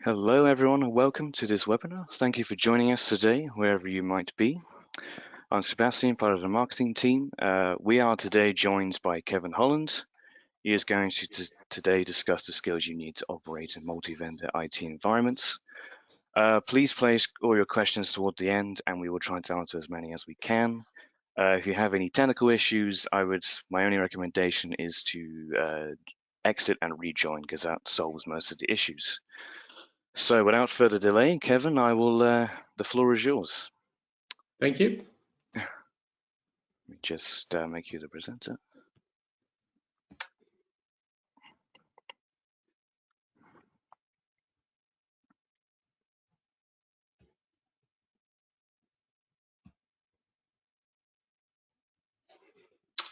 Hello everyone and welcome to this webinar. Thank you for joining us today, wherever you might be. I'm Sebastian, part of the marketing team. We are today joined by Kevin Holland. He is going to today discuss the skills you need to operate in multi-vendor IT environments. Please place all your questions toward the end and we will try to answer as many as we can. If you have any technical issues, my only recommendation is to exit and rejoin because that solves most of the issues. So without further delay, Kevin, the floor is yours. Thank you. Let me just make you the presenter.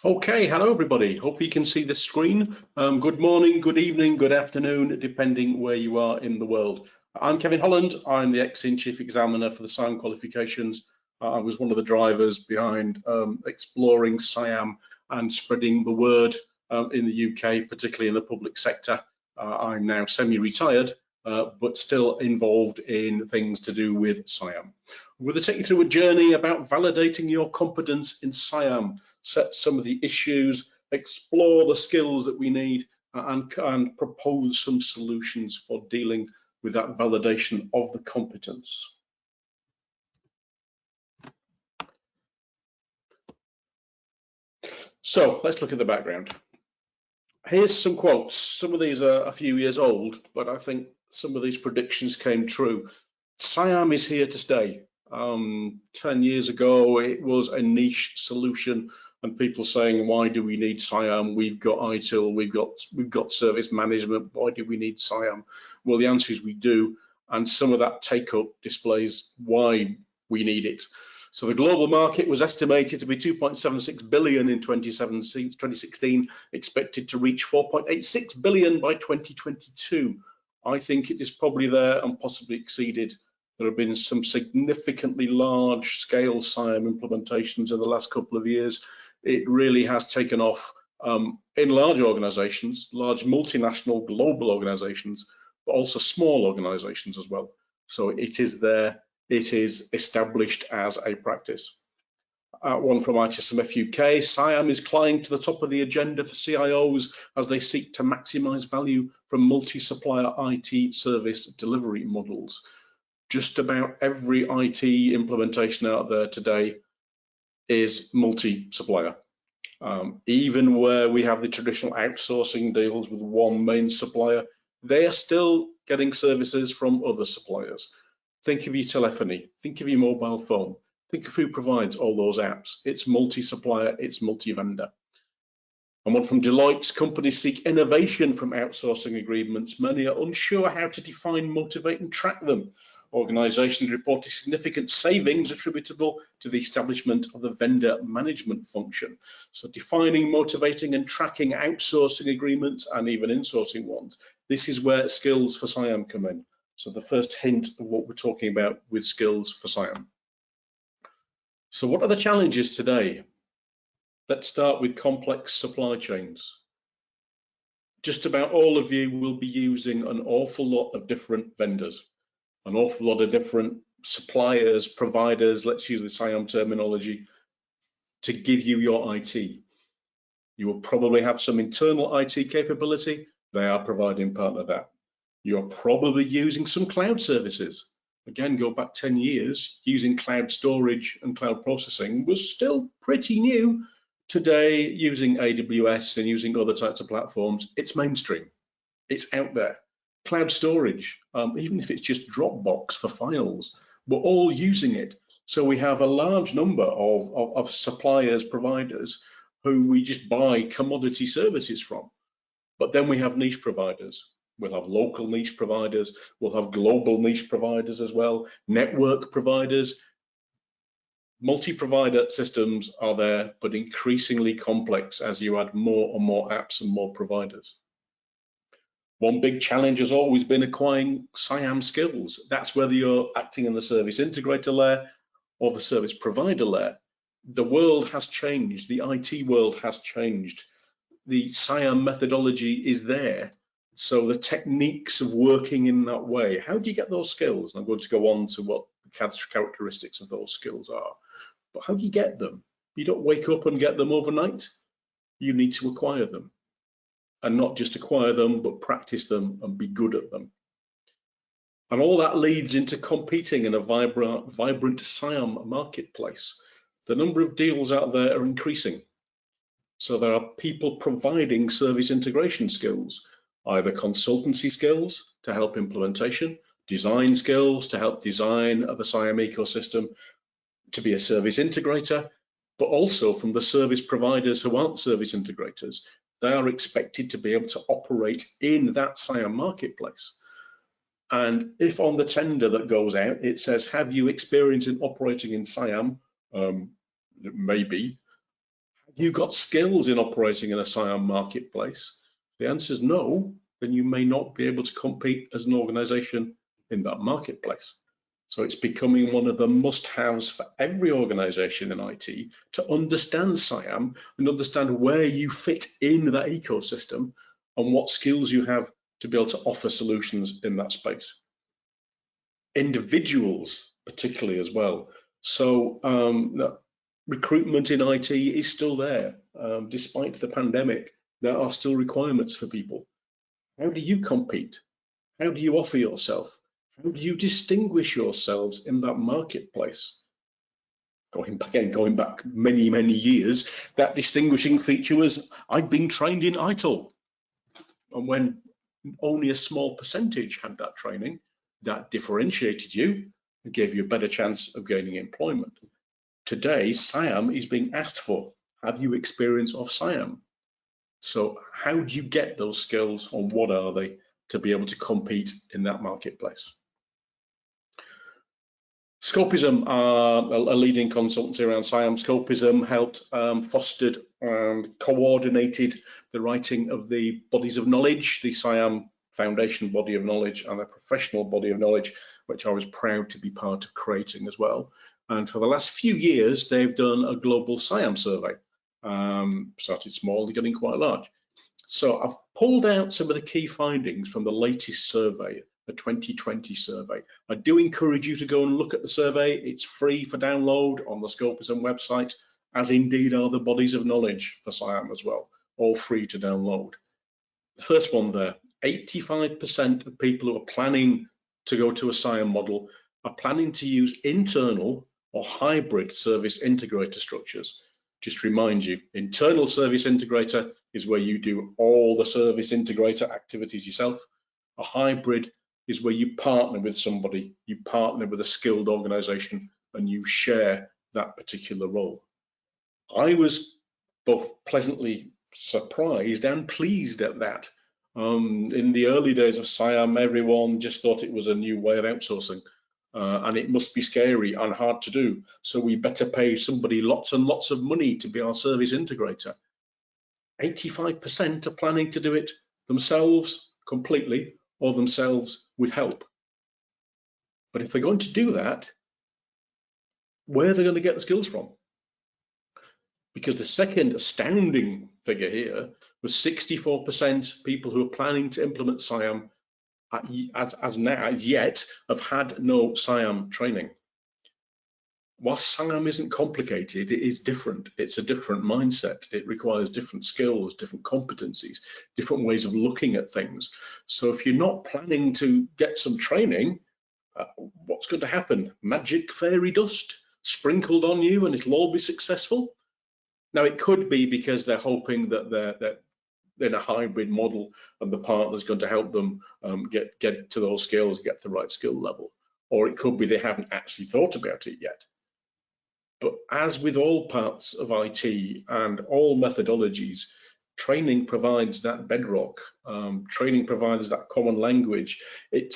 Okay, hello everybody. Hope you can see the screen. Good morning, good evening, good afternoon, depending where you are in the world. I'm Kevin Holland. I'm the Ex-In Chief Examiner for the SIAM qualifications. I was one of the drivers behind exploring SIAM and spreading the word in the UK, particularly in the public sector. I'm now semi-retired, but still involved in things to do with SIAM. We're going to take you through a journey about validating your competence in SIAM, set some of the issues, explore the skills that we need, and propose some solutions for dealing with that validation of the competence. So let's look at the background. Here's some quotes. Some of these are a few years old, but I think some of these predictions came true. SIAM is here to stay. 10 years ago, it was a niche solution, and people saying, "Why do we need SIAM? We've got ITIL, we've got service management. Why do we need SIAM?" Well, the answer is we do, and some of that take-up displays why we need it. So the global market was estimated to be 2.76 billion in 2016, expected to reach 4.86 billion by 2022. I think it is probably there and possibly exceeded. There have been some significantly large-scale SIAM implementations in the last couple of years. It really has taken off in large organizations, large multinational global organizations, but also small organizations as well. So it is there, it is established as a practice. One from ITSMF UK, SIAM is climbing to the top of the agenda for CIOs as they seek to maximize value from multi-supplier IT service delivery models. Just about every IT implementation out there today is multi-supplier. Even where we have the traditional outsourcing deals with one main supplier, they are still getting services from other suppliers. Think of your telephony, think of your mobile phone, think of who provides all those apps. It's multi-supplier, it's multi-vendor. And one from Deloitte, companies seek innovation from outsourcing agreements. Many are unsure how to define, motivate, and track them. Organizations reported significant savings attributable to the establishment of the vendor management function. So defining, motivating, and tracking outsourcing agreements and even insourcing ones. This is where skills for SIAM come in. So the first hint of what we're talking about with skills for SIAM. So what are the challenges today? Let's start with complex supply chains. Just about all of you will be using an awful lot of different vendors, an awful lot of different suppliers, providers, let's use the SIAM terminology, to give you your IT. You will probably have some internal IT capability. They are providing part of that. You're probably using some cloud services. Again, go back 10 years, using cloud storage and cloud processing was still pretty new. Today, using AWS and using other types of platforms, it's mainstream. It's out there. Cloud storage, even if it's just Dropbox for files, we're all using it. So we have a large number of suppliers, providers, who we just buy commodity services from. But then we have niche providers. We'll have local niche providers. We'll have global niche providers as well, network providers. Multi-provider systems are there, but increasingly complex as you add more and more apps and more providers. One big challenge has always been acquiring SIAM skills. That's whether you're acting in the service integrator layer or the service provider layer. The world has changed. The IT world has changed. The SIAM methodology is there. So the techniques of working in that way, how do you get those skills? And I'm going to go on to what the characteristics of those skills are. But how do you get them? You don't wake up and get them overnight. You need to acquire them. And not just acquire them, but practice them and be good at them. And all that leads into competing in a vibrant SIAM marketplace. The number of deals out there are increasing. So there are people providing service integration skills, either consultancy skills to help implementation, design skills to help design of the SIAM ecosystem, to be a service integrator, but also from the service providers who aren't service integrators. They are expected to be able to operate in that SIAM marketplace. And if on the tender that goes out, it says, have you experience in operating in SIAM? Maybe. Have you got skills in operating in a SIAM marketplace? The answer is no, then you may not be able to compete as an organization in that marketplace. So it's becoming one of the must-haves for every organization in IT to understand SIAM and understand where you fit in that ecosystem and what skills you have to be able to offer solutions in that space. Individuals, particularly as well. So recruitment in IT is still there. Despite the pandemic, there are still requirements for people. How do you compete? How do you offer yourself? How do you distinguish yourselves in that marketplace? Going back many, many years, that distinguishing feature was, I'd been trained in ITIL. And when only a small percentage had that training, that differentiated you and gave you a better chance of gaining employment. Today, SIAM is being asked for. Have you experience of SIAM? So how do you get those skills, and what are they to be able to compete in that marketplace? Scopism are a leading consultancy around SIAM. Scopism helped fostered and coordinated the writing of the bodies of knowledge, the SIAM Foundation body of knowledge and a professional body of knowledge, which I was proud to be part of creating as well. And for the last few years, they've done a global SIAM survey. Started small and getting quite large. So I've pulled out some of the key findings from the latest survey, the 2020 survey. I do encourage you to go and look at the survey. It's free for download on the Scopism website, as indeed are the bodies of knowledge for SIAM as well, all free to download. The first one there, 85% of people who are planning to go to a SIAM model are planning to use internal or hybrid service integrator structures. Just remind you, internal service integrator is where you do all the service integrator activities yourself. A hybrid is where you partner with somebody, you partner with a skilled organization, and you share that particular role. I was both pleasantly surprised and pleased at that. In the early days of SIAM, everyone just thought it was a new way of outsourcing. And it must be scary and hard to do. So we better pay somebody lots and lots of money to be our service integrator. 85% are planning to do it themselves completely or themselves with help. But if they're going to do that, where are they going to get the skills from? Because the second astounding figure here was 64% people who are planning to implement SIAM as yet have had no SIAM training. While SIAM isn't complicated, it is different. It's a different mindset. It requires different skills, different competencies, different ways of looking at things. So if you're not planning to get some training, what's going to happen? Magic fairy dust sprinkled on you and it'll all be successful? Now, it could be because they're hoping that they're in a hybrid model and the partner's going to help them get to those skills, get to the right skill level. Or it could be they haven't actually thought about it yet. But as with all parts of IT and all methodologies, training provides that bedrock. Training provides that common language. It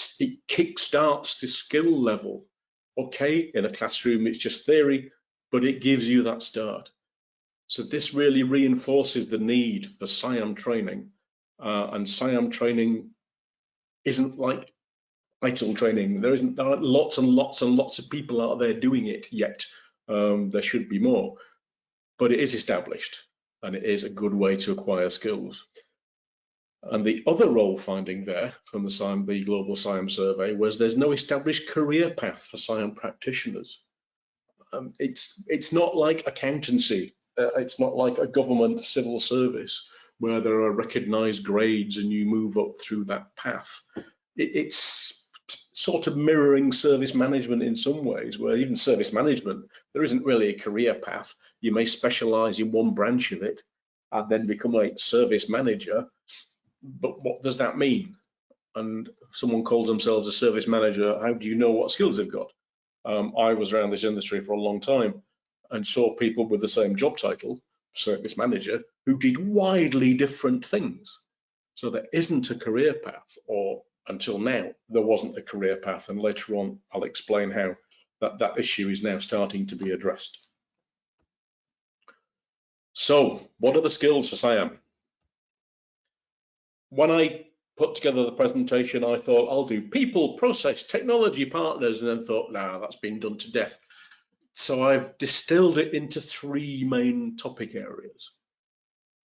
kickstarts the skill level. Okay, in a classroom, it's just theory, but it gives you that start. So this really reinforces the need for SIAM training, and SIAM training isn't like ITIL training. There are lots and lots and lots of people out there doing it yet. There should be more, but it is established and it is a good way to acquire skills. And the other role finding there from the Global SIAM Survey was there's no established career path for SIAM practitioners. It's not like accountancy. It's not like a government civil service where there are recognized grades and you move up through that path. It's sort of mirroring service management in some ways, where even service management, there isn't really a career path. You may specialize in one branch of it and then become a service manager. But what does that mean? And someone calls themselves a service manager, how do you know what skills they've got? I was around this industry for a long time and saw people with the same job title, service manager, who did widely different things. So there isn't a career path, or until now, there wasn't a career path. And later on, I'll explain how that issue is now starting to be addressed. So what are the skills for SIAM? When I put together the presentation, I thought I'll do people, process, technology partners, and then thought, nah, that's been done to death. So I've distilled it into 3 main topic areas.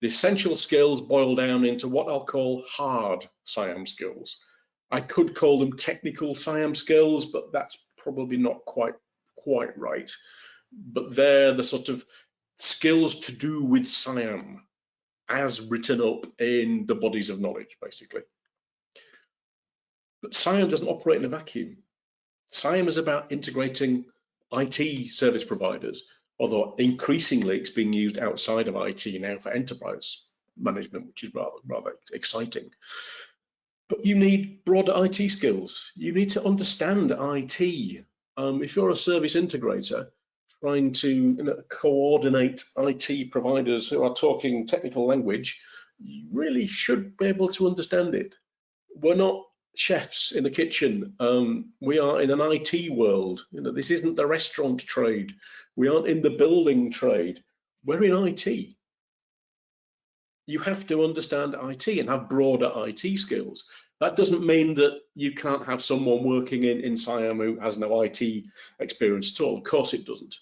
The essential skills boil down into what I'll call hard SIAM skills. I could call them technical SIAM skills, but that's probably not quite right. But they're the sort of skills to do with SIAM as written up in the bodies of knowledge, basically. But SIAM doesn't operate in a vacuum. SIAM is about integrating IT service providers, although increasingly it's being used outside of IT now for enterprise management, which is rather exciting. But you need broader IT skills. You need to understand IT. If you're a service integrator trying to coordinate IT providers who are talking technical language, you really should be able to understand it. We're not chefs in the kitchen. We are in an IT world. This isn't the restaurant trade. We aren't in the building trade. We're in IT. You have to understand IT and have broader IT skills. That doesn't mean that you can't have someone working in SIAM who has no IT experience at all. Of course it doesn't.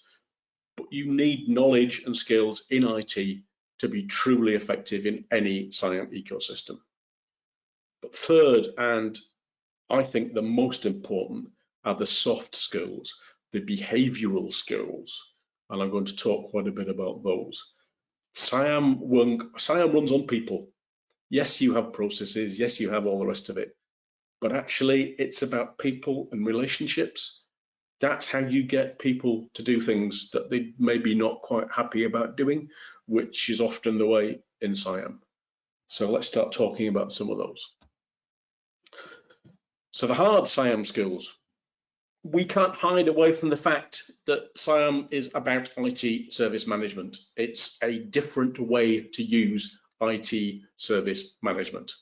But you need knowledge and skills in IT to be truly effective in any SIAM ecosystem. But third, and I think the most important, are the soft skills, the behavioral skills. And I'm going to talk quite a bit about those. SIAM runs on people. Yes, you have processes. Yes, you have all the rest of it. But actually, it's about people and relationships. That's how you get people to do things that they may be not quite happy about doing, which is often the way in SIAM. So let's start talking about some of those. So the hard SIAM skills. We can't hide away from the fact that SIAM is about IT service management. It's a different way to use IT service management.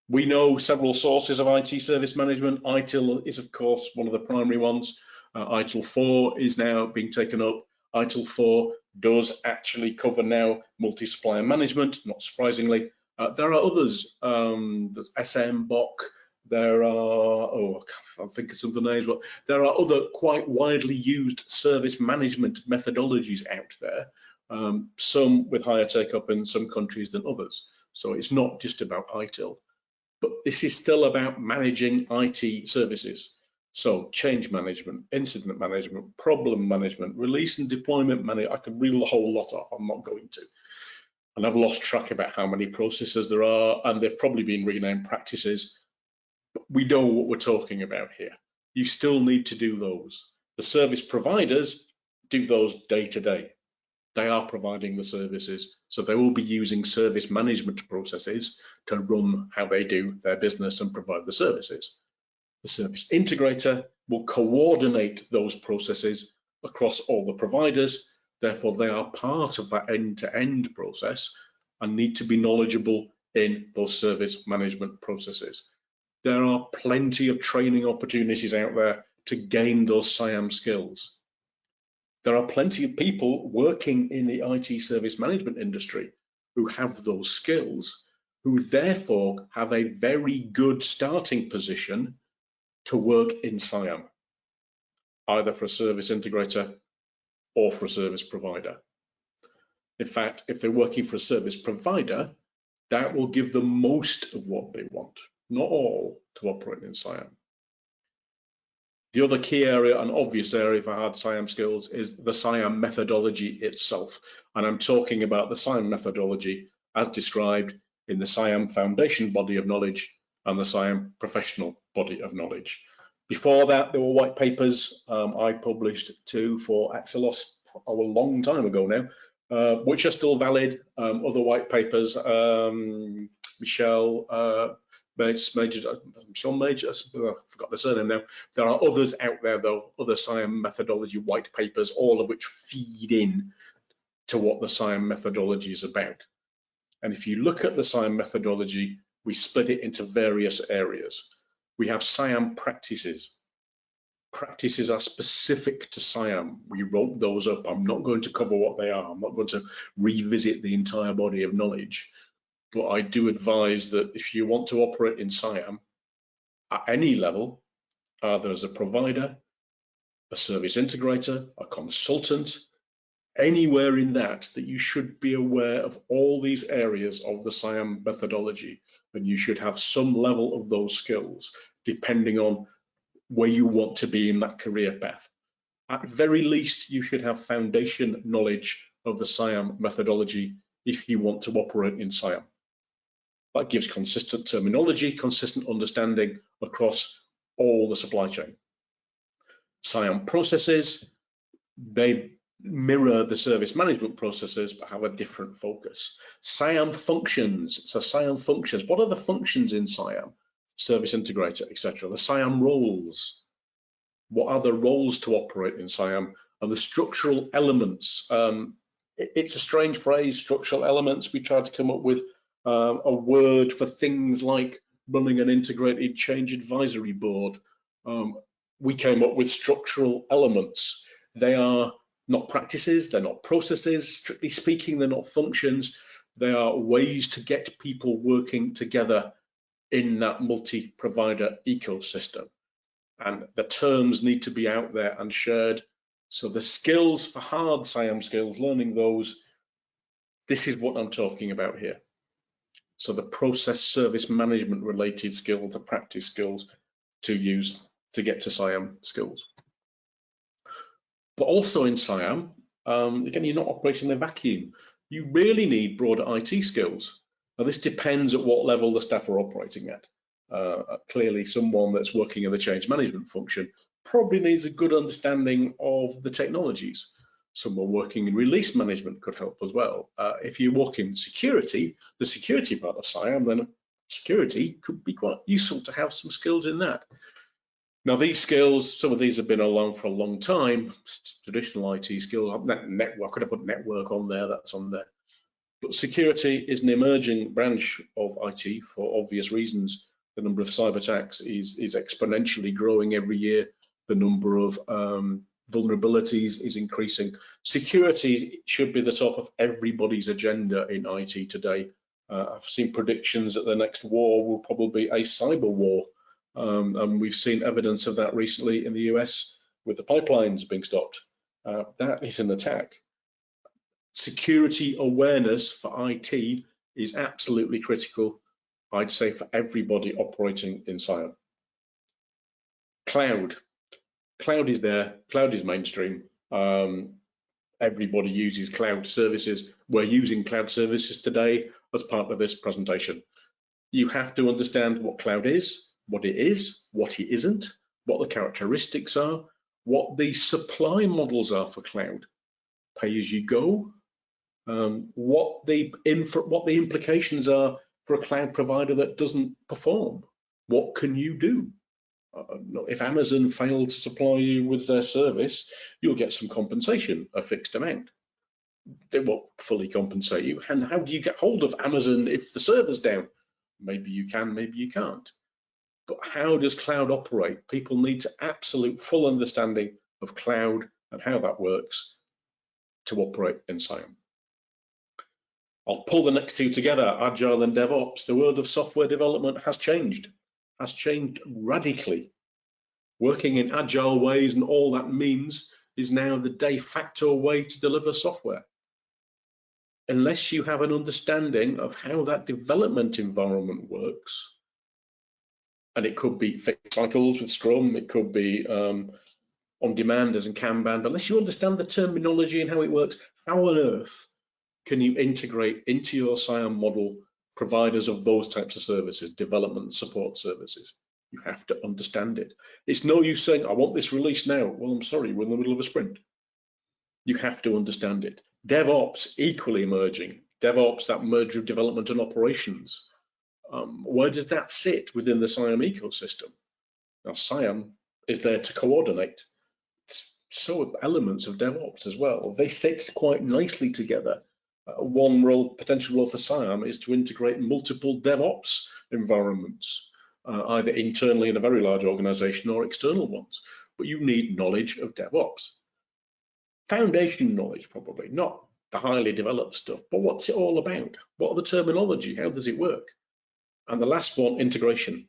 We know several sources of IT service management. ITIL is, of course, one of the primary ones. ITIL 4 is now being taken up. ITIL 4 does actually cover now multi-supplier management, not surprisingly. There are others. There's SM, BOC. There are, I'm thinking of the names, but there are other quite widely used service management methodologies out there, some with higher take-up in some countries than others. So it's not just about ITIL, but this is still about managing IT services. So change management, incident management, problem management, release and deployment management. I could reel the whole lot off, I'm not going to. And I've lost track about how many processes there are, and they've probably been renamed practices. We know what we're talking about here. You still need to do those. The service providers do those day to day. They are providing the services, so they will be using service management processes to run how they do their business and provide the services. The service integrator will coordinate those processes across all the providers. Therefore, they are part of that end-to-end process and need to be knowledgeable in those service management processes. There are plenty of training opportunities out there to gain those SIAM skills. There are plenty of people working in the IT service management industry who have those skills, who therefore have a very good starting position to work in SIAM, either for a service integrator or for a service provider. In fact, if they're working for a service provider, That will give them most of what they want, not all, to operate in SIAM. The other key area, an obvious area for hard SIAM skills, is the SIAM methodology itself. And I'm talking about the SIAM methodology as described in the SIAM Foundation body of knowledge and the SIAM Professional body of knowledge. Before that, there were white papers. I published 2 for Axelos a long time ago now, which are still valid. Other white papers, Michelle Major, I forgot the surname now. There are others out there though, other SIAM methodology white papers, all of which feed in to what the SIAM methodology is about. And if you look at the SIAM methodology, we split it into various areas. We have SIAM practices. Practices are specific to SIAM. We wrote those up. I'm not going to cover what they are. I'm not going to revisit the entire body of knowledge. But I do advise that if you want to operate in SIAM at any level, either as a provider, a service integrator, a consultant, anywhere in that you should be aware of all these areas of the SIAM methodology, and you should have some level of those skills depending on where you want to be in that career path. At very least, you should have foundation knowledge of the SIAM methodology if you want to operate in SIAM. That gives consistent terminology, consistent understanding across all the supply chain. SIAM processes, they mirror the service management processes but have a different focus. SIAM functions, so SIAM functions, what are the functions in SIAM? Service integrator, etc. The SIAM roles, what are the roles to operate in SIAM? And the structural elements, it's a strange phrase, structural elements. We tried to come up with a word for things like running an integrated change advisory board. We came up with structural elements. They are not practices, they're not processes, strictly speaking, they're not functions. They are ways to get people working together in that multi-provider ecosystem. And the terms need to be out there and shared. So the skills for hard SIAM skills, learning those, this is what I'm talking about here. So the process service management related skills, the practice skills to use to get to SIAM skills. But also in SIAM, again, you're not operating in a vacuum. You really need broader IT skills. Now, this depends at what level the staff are operating at. Clearly, someone that's working in the change management function probably needs a good understanding of the technologies. Someone working in release management could help as well. If you work in security, the security part of SIAM, then security could be quite useful to have some skills in that. Now, these skills, some of these have been around for a long time. Traditional IT skills, network, I could have put network on there, that's on there. But security is an emerging branch of IT for obvious reasons. The number of cyber attacks is exponentially growing every year. The number of vulnerabilities is increasing. Security should be the top of everybody's agenda in IT today. I've seen predictions that the next war will probably be a cyber war. And we've seen evidence of that recently in the US with the pipelines being stopped. That is an attack. Security awareness for IT is absolutely critical, I'd say, for everybody operating in SIAM. Cloud. Cloud is there, cloud is mainstream. Everybody uses cloud services. We're using cloud services today as part of this presentation. You have to understand what cloud is, what it isn't, what the characteristics are, what the supply models are for cloud, pay as you go, what the implications are for a cloud provider that doesn't perform. What can you do? If Amazon failed to supply you with their service, you'll get some compensation, a fixed amount. They won't fully compensate you. And how do you get hold of Amazon if the server's down? Maybe you can, maybe you can't. But how does cloud operate? People need to absolute full understanding of cloud and how that works to operate in SIAM. I'll pull the next two together, Agile and DevOps. The world of software development has changed radically. Working in Agile ways and all that means is now the de facto way to deliver software. unless you have an understanding of how that development environment works, and it could be fixed cycles with Scrum, it could be on demand as in Kanban, but unless you understand the terminology and how it works, how on earth can you integrate into your SIAM model providers of those types of services, development and support services? You have to understand it. It's no use saying, I want this released now. Well, I'm sorry, we're in the middle of a sprint. You have to understand it. DevOps, equally emerging. DevOps, that merger of development and operations. Where does that sit within the SIAM ecosystem? Now, SIAM is there to coordinate. So are elements of DevOps as well. They sit quite nicely together. One potential role for SIAM is to integrate multiple DevOps environments, either internally in a very large organization or external ones. But you need knowledge of DevOps. Foundation knowledge, probably, not the highly developed stuff, but what's it all about? What are the terminology? How does it work? And the last one, integration.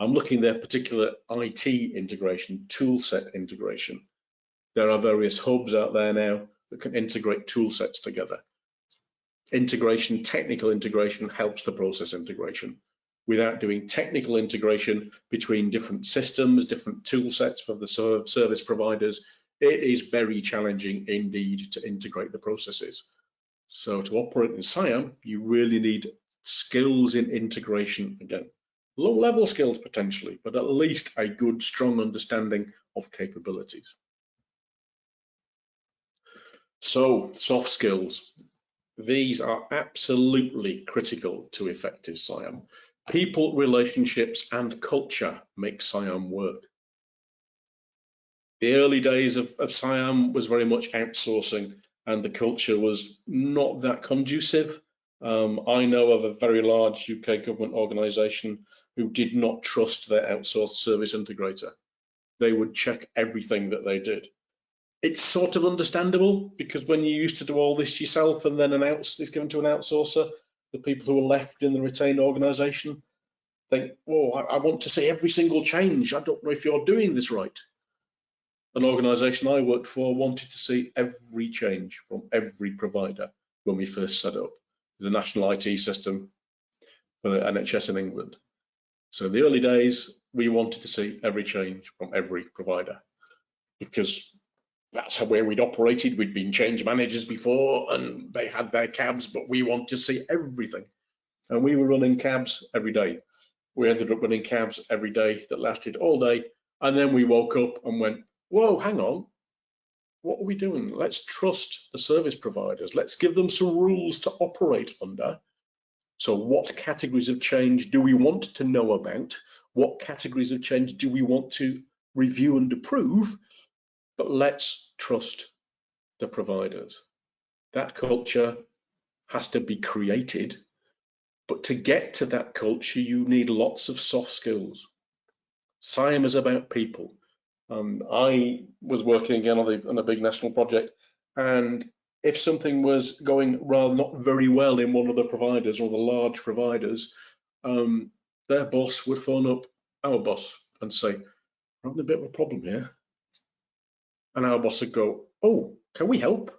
I'm looking at particular IT integration, tool set integration. There are various hubs out there now that can integrate tool sets together. Integration, technical integration helps the process integration. Without doing technical integration between different systems, different tool sets for the service providers, it is very challenging indeed to integrate the processes. So to operate in SIAM, you really need skills in integration again. Low-level skills potentially, but at least a good, strong understanding of capabilities. So, soft skills. These are absolutely critical to effective SIAM. People, relationships, and culture make SIAM work. The early days of SIAM was very much outsourcing, and the culture was not that conducive. I know of a very large UK government organisation who did not trust their outsourced service integrator. They would check everything that they did. It's sort of understandable, because when you used to do all this yourself and then it's given to an outsourcer, the people who are left in the retained organisation think, "Whoa, I want to see every single change. I don't know if you're doing this right." An organisation I worked for wanted to see every change from every provider when we first set up the national IT system for the NHS in England. So in the early days, we wanted to see every change from every provider, because that's how we'd operated. We'd been change managers before and they had their cabs, but we wanted to see everything. And we were running cabs every day. We ended up running cabs every day that lasted all day. And then we woke up and went, whoa, hang on, what are we doing? Let's trust the service providers. Let's give them some rules to operate under. So what categories of change do we want to know about? What categories of change do we want to review and approve? But let's trust the providers. That culture has to be created. But to get to that culture, you need lots of soft skills. SIAM is about people. I was working again on a big national project, and if something was going rather not very well in one of the providers or the large providers, their boss would phone up our boss and say, "We're having a bit of a problem here." And our boss would go, "Oh, can we help?"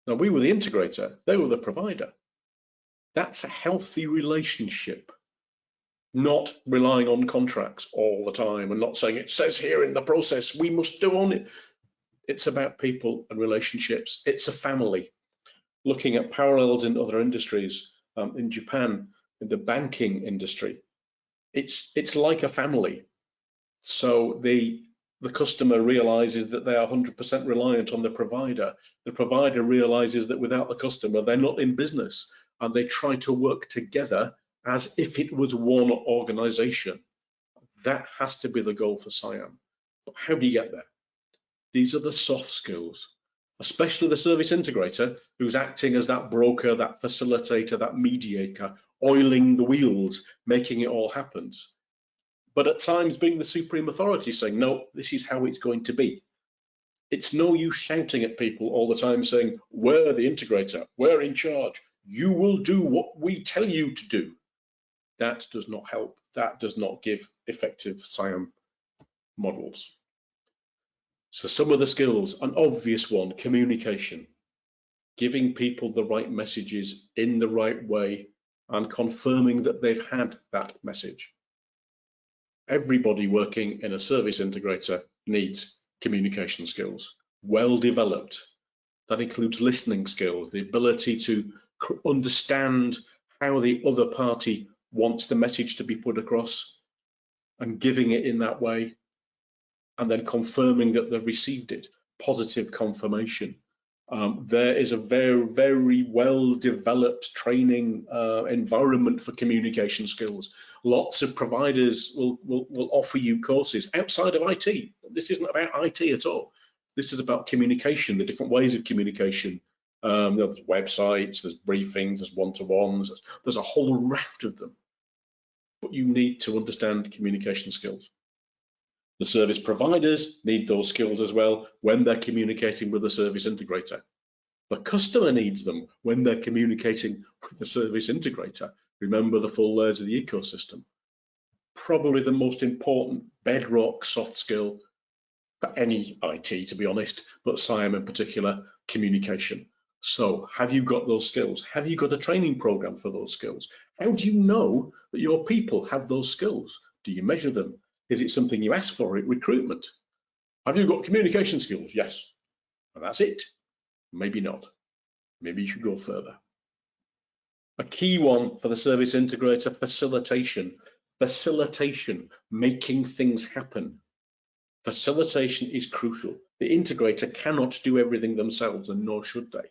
Now, we were the integrator, they were the provider. That's a healthy relationship. Not relying on contracts all the time and not saying it says here in the process we must do on it. It's about people and relationships. It's a family. Looking at parallels in other industries, in Japan, in the banking industry, it's like a family. So the customer realizes that they are 100% reliant on the provider. The provider realizes that without the customer, they're not in business, and they try to work together as if it was one organization. That has to be the goal for SIAM. But how do you get there? These are the soft skills, especially the service integrator who's acting as that broker, that facilitator, that mediator, oiling the wheels, making it all happen. But at times being the supreme authority, saying, no, this is how it's going to be. It's no use shouting at people all the time saying, we're the integrator, we're in charge, you will do what we tell you to do. That does not help. That does not give effective SIAM models. So some of the skills, an obvious one, communication. giving people the right messages in the right way and confirming that they've had that message. Everybody working in a service integrator needs communication skills, well developed. That includes listening skills, the ability to understand how the other party wants the message to be put across and giving it in that way, and then confirming that they've received it, positive confirmation. There is a very, very well-developed training environment for communication skills. Lots of providers will offer you courses outside of IT. This isn't about IT at all. This is about communication, the different ways of communication. There's websites, there's briefings, there's one-to-ones, there's a whole raft of them. But you need to understand communication skills. The service providers need those skills as well when they're communicating with the service integrator. The customer needs them when they're communicating with the service integrator. Remember the full layers of the ecosystem. Probably the most important bedrock soft skill for any IT, to be honest, but SIAM in particular, communication. So have you got those skills? Have you got a training program for those skills? How do you know that your people have those skills? Do you measure them? Is it something you ask for at recruitment? Have you got communication skills? Yes. And that's it. Maybe not. Maybe you should go further. A key one for the service integrator, facilitation. Facilitation, making things happen. Facilitation is crucial. The integrator cannot do everything themselves, and nor should they.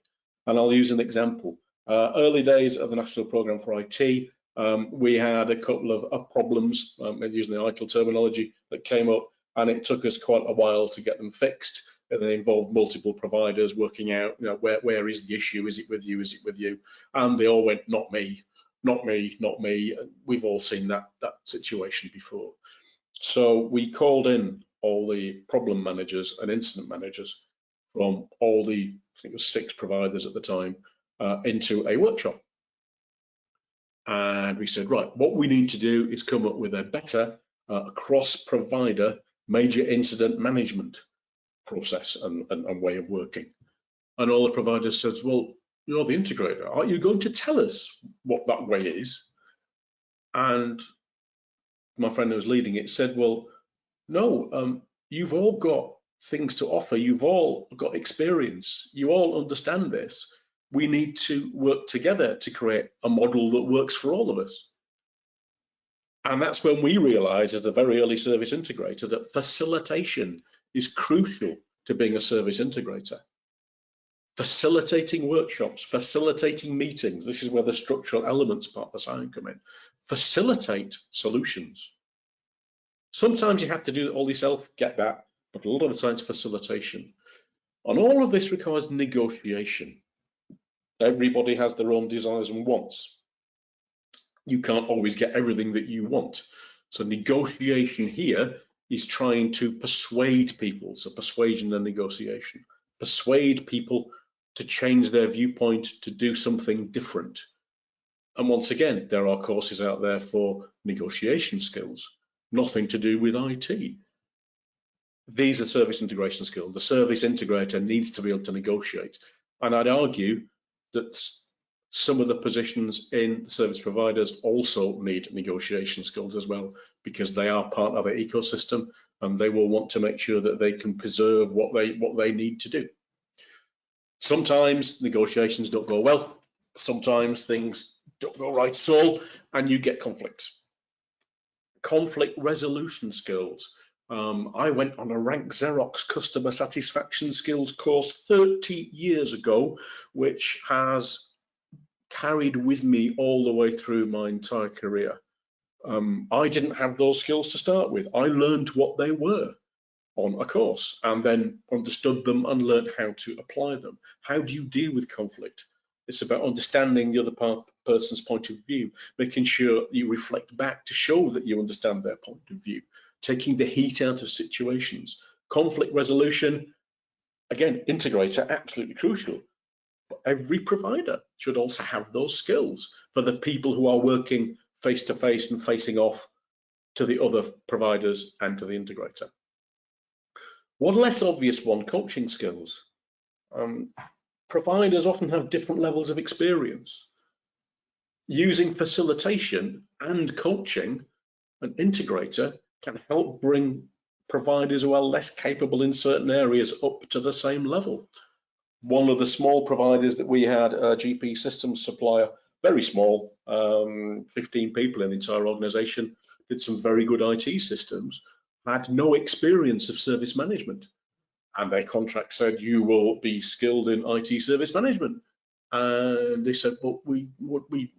And I'll use an example. Early days of the National Programme for IT, we had a couple of problems, using the ITIL terminology, that came up, and it took us quite a while to get them fixed. And they involved multiple providers working out, where is the issue? Is it with you? Is it with you? And they all went, not me, not me, not me. We've all seen that situation before. So we called in all the problem managers and incident managers from all the, I think it was 6 providers at the time, into a workshop. And we said, right, what we need to do is come up with a better cross-provider major incident management process and way of working. And all the providers said, well, you're the integrator. Are you going to tell us what that way is? And my friend who was leading it said, well, no, you've all got things to offer. You've all got experience. You all understand this. We need to work together to create a model that works for all of us. And that's when we realized as a very early service integrator that facilitation is crucial to being a service integrator. Facilitating workshops, facilitating meetings. This is where the structural elements part of the SIAM come in. Facilitate solutions. Sometimes you have to do it all yourself, get that, but a lot of the time it's facilitation. And all of this requires negotiation. Everybody has their own desires and wants. You can't always get everything that you want. So negotiation here is trying to persuade people. So persuasion and negotiation. Persuade people to change their viewpoint, to do something different. And once again, there are courses out there for negotiation skills, nothing to do with IT. These are service integration skills. The service integrator needs to be able to negotiate. And I'd argue that some of the positions in service providers also need negotiation skills as well, because they are part of an ecosystem and they will want to make sure that they can preserve what they need to do. Sometimes negotiations don't go well. Sometimes things don't go right at all and you get conflicts. Conflict resolution skills. I went on a rank Xerox customer satisfaction skills course 30 years ago, which has carried with me all the way through my entire career. I didn't have those skills to start with. I learned what they were on a course and then understood them and learned how to apply them. How do you deal with conflict? It's about understanding the other person's point of view, making sure you reflect back to show that you understand their point of view, taking the heat out of situations. Conflict resolution, again, integrator, absolutely crucial. But every provider should also have those skills for the people who are working face-to-face and facing off to the other providers and to the integrator. One less obvious one, coaching skills. providers often have different levels of experience. Using facilitation and coaching, an integrator can help bring providers who are less capable in certain areas up to the same level. One of the small providers that we had, a GP systems supplier, very small, 15 people in the entire organization, did some very good IT systems, had no experience of service management. And their contract said, you will be skilled in IT service management. And they said, but we're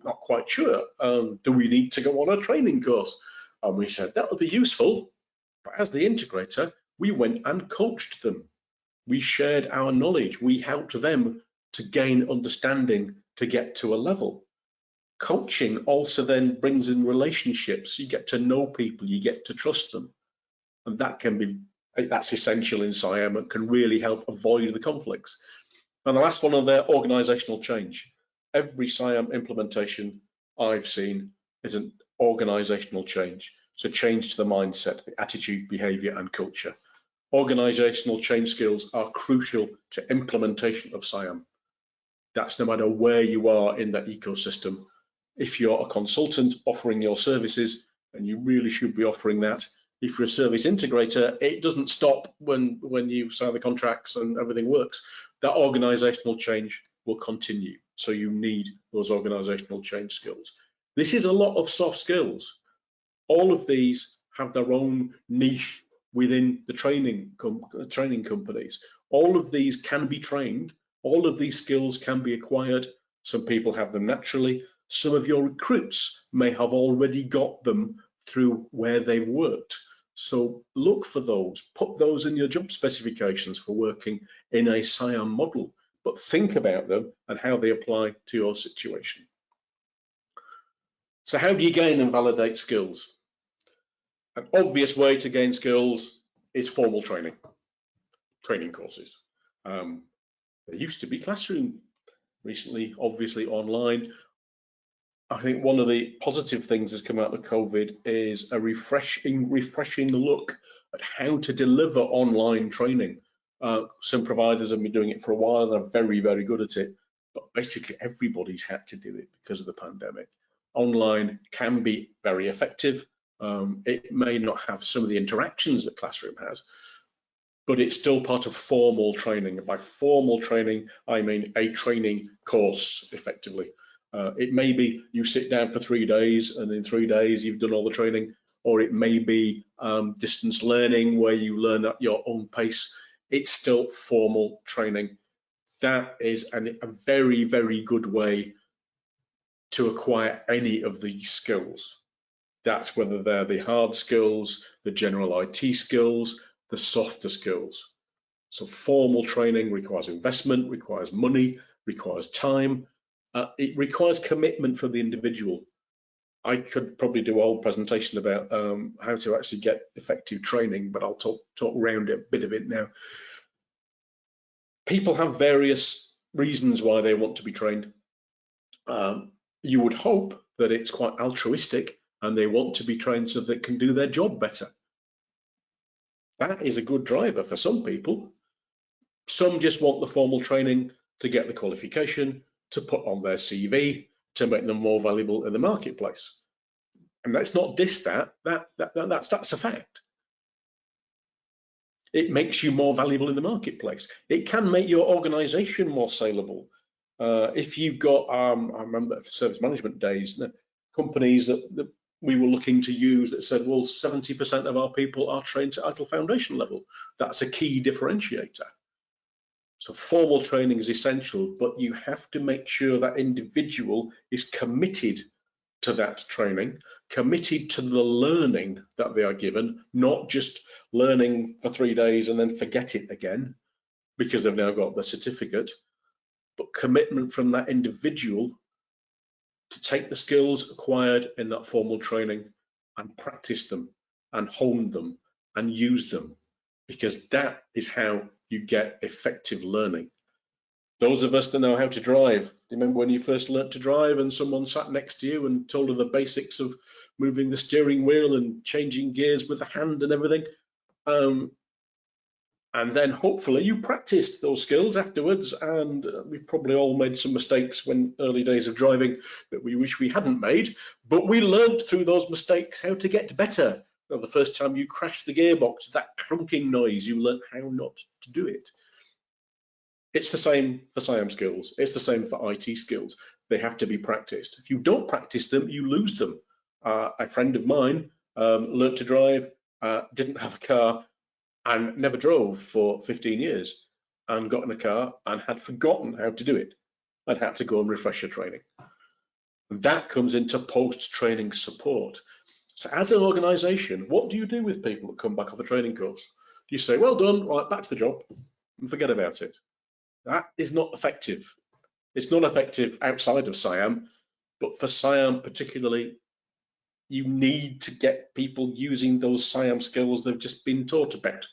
not quite sure. Do we need to go on a training course? And we said, that would be useful. But as the integrator, we went and coached them. We shared our knowledge. We helped them to gain understanding to get to a level. Coaching also then brings in relationships. You get to know people, you get to trust them. And that's essential in SIAM and can really help avoid the conflicts. And the last one on there, organizational change. Every SIAM implementation I've seen is an organizational change. So change to the mindset, the attitude, behavior, and culture. Organizational change skills are crucial to implementation of SIAM. That's no matter where you are in that ecosystem. If you're a consultant offering your services, and you really should be offering that. If you're a service integrator, it doesn't stop when you sign the contracts and everything works. That organizational change will continue. So you need those organizational change skills. This is a lot of soft skills. All of these have their own niche within the training companies. All of these can be trained. All of these skills can be acquired. Some people have them naturally. Some of your recruits may have already got them through where they've worked. So look for those, put those in your job specifications for working in a SIAM model, but think about them and how they apply to your situation. So how do you gain and validate skills? An obvious way to gain skills is formal training courses. There used to be classroom, recently obviously online. I think one of the positive things that's come out of COVID is a refreshing look at how to deliver online training. Some providers have been doing it for a while. They're very, very good at it, but basically everybody's had to do it because of the pandemic. Online can be very effective. It may not have some of the interactions that Classroom has, but it's still part of formal training. And by formal training, I mean a training course, effectively. It may be you sit down for 3 days and in 3 days you've done all the training, or it may be distance learning where you learn at your own pace. It's still formal training. That is a very, very good way to acquire any of these skills. That's whether they're the hard skills, the general IT skills, the softer skills. So formal training requires investment, requires money, requires time. It requires commitment from the individual. I could probably do a whole presentation about how to actually get effective training, but I'll talk around a bit of it now. People have various reasons why they want to be trained. You would hope that it's quite altruistic and they want to be trained so they can do their job better. That is a good driver for some people. Some just want the formal training to get the qualification, to put on their CV, to make them more valuable in the marketplace. And let's not diss that. That's a fact. It makes you more valuable in the marketplace. It can make your organization more saleable. If you've got, I remember service management days, companies that we were looking to use that said, well, 70% of our people are trained to ITIL foundation level. That's a key differentiator. So formal training is essential, but you have to make sure that individual is committed to that training, committed to the learning that they are given, not just learning for 3 days and then forget it again because they've now got the certificate, but commitment from that individual to take the skills acquired in that formal training and practice them and hone them and use them, because that is how you get effective learning. Those of us that know how to drive, remember when you first learnt to drive and someone sat next to you and told you the basics of moving the steering wheel and changing gears with the hand and everything? And then hopefully you practiced those skills afterwards, and we've probably all made some mistakes when early days of driving that we wish we hadn't made, but we learned through those mistakes how to get better. Now, the first time you crashed the gearbox, that clunking noise, you learned how not to do it. It's the same for SIAM skills. It's the same for IT skills. They have to be practiced. If you don't practice them, you lose them. A friend of mine learned to drive, didn't have a car, and never drove for 15 years, and got in a car and had forgotten how to do it and had to go and refresher training. And that comes into post-training support. So as an organization, what do you do with people that come back off a training course? Do you say, well done, right, back to the job, and forget about it? That is not effective. It's not effective outside of SIAM, but for SIAM particularly, you need to get people using those SIAM skills they've just been taught about.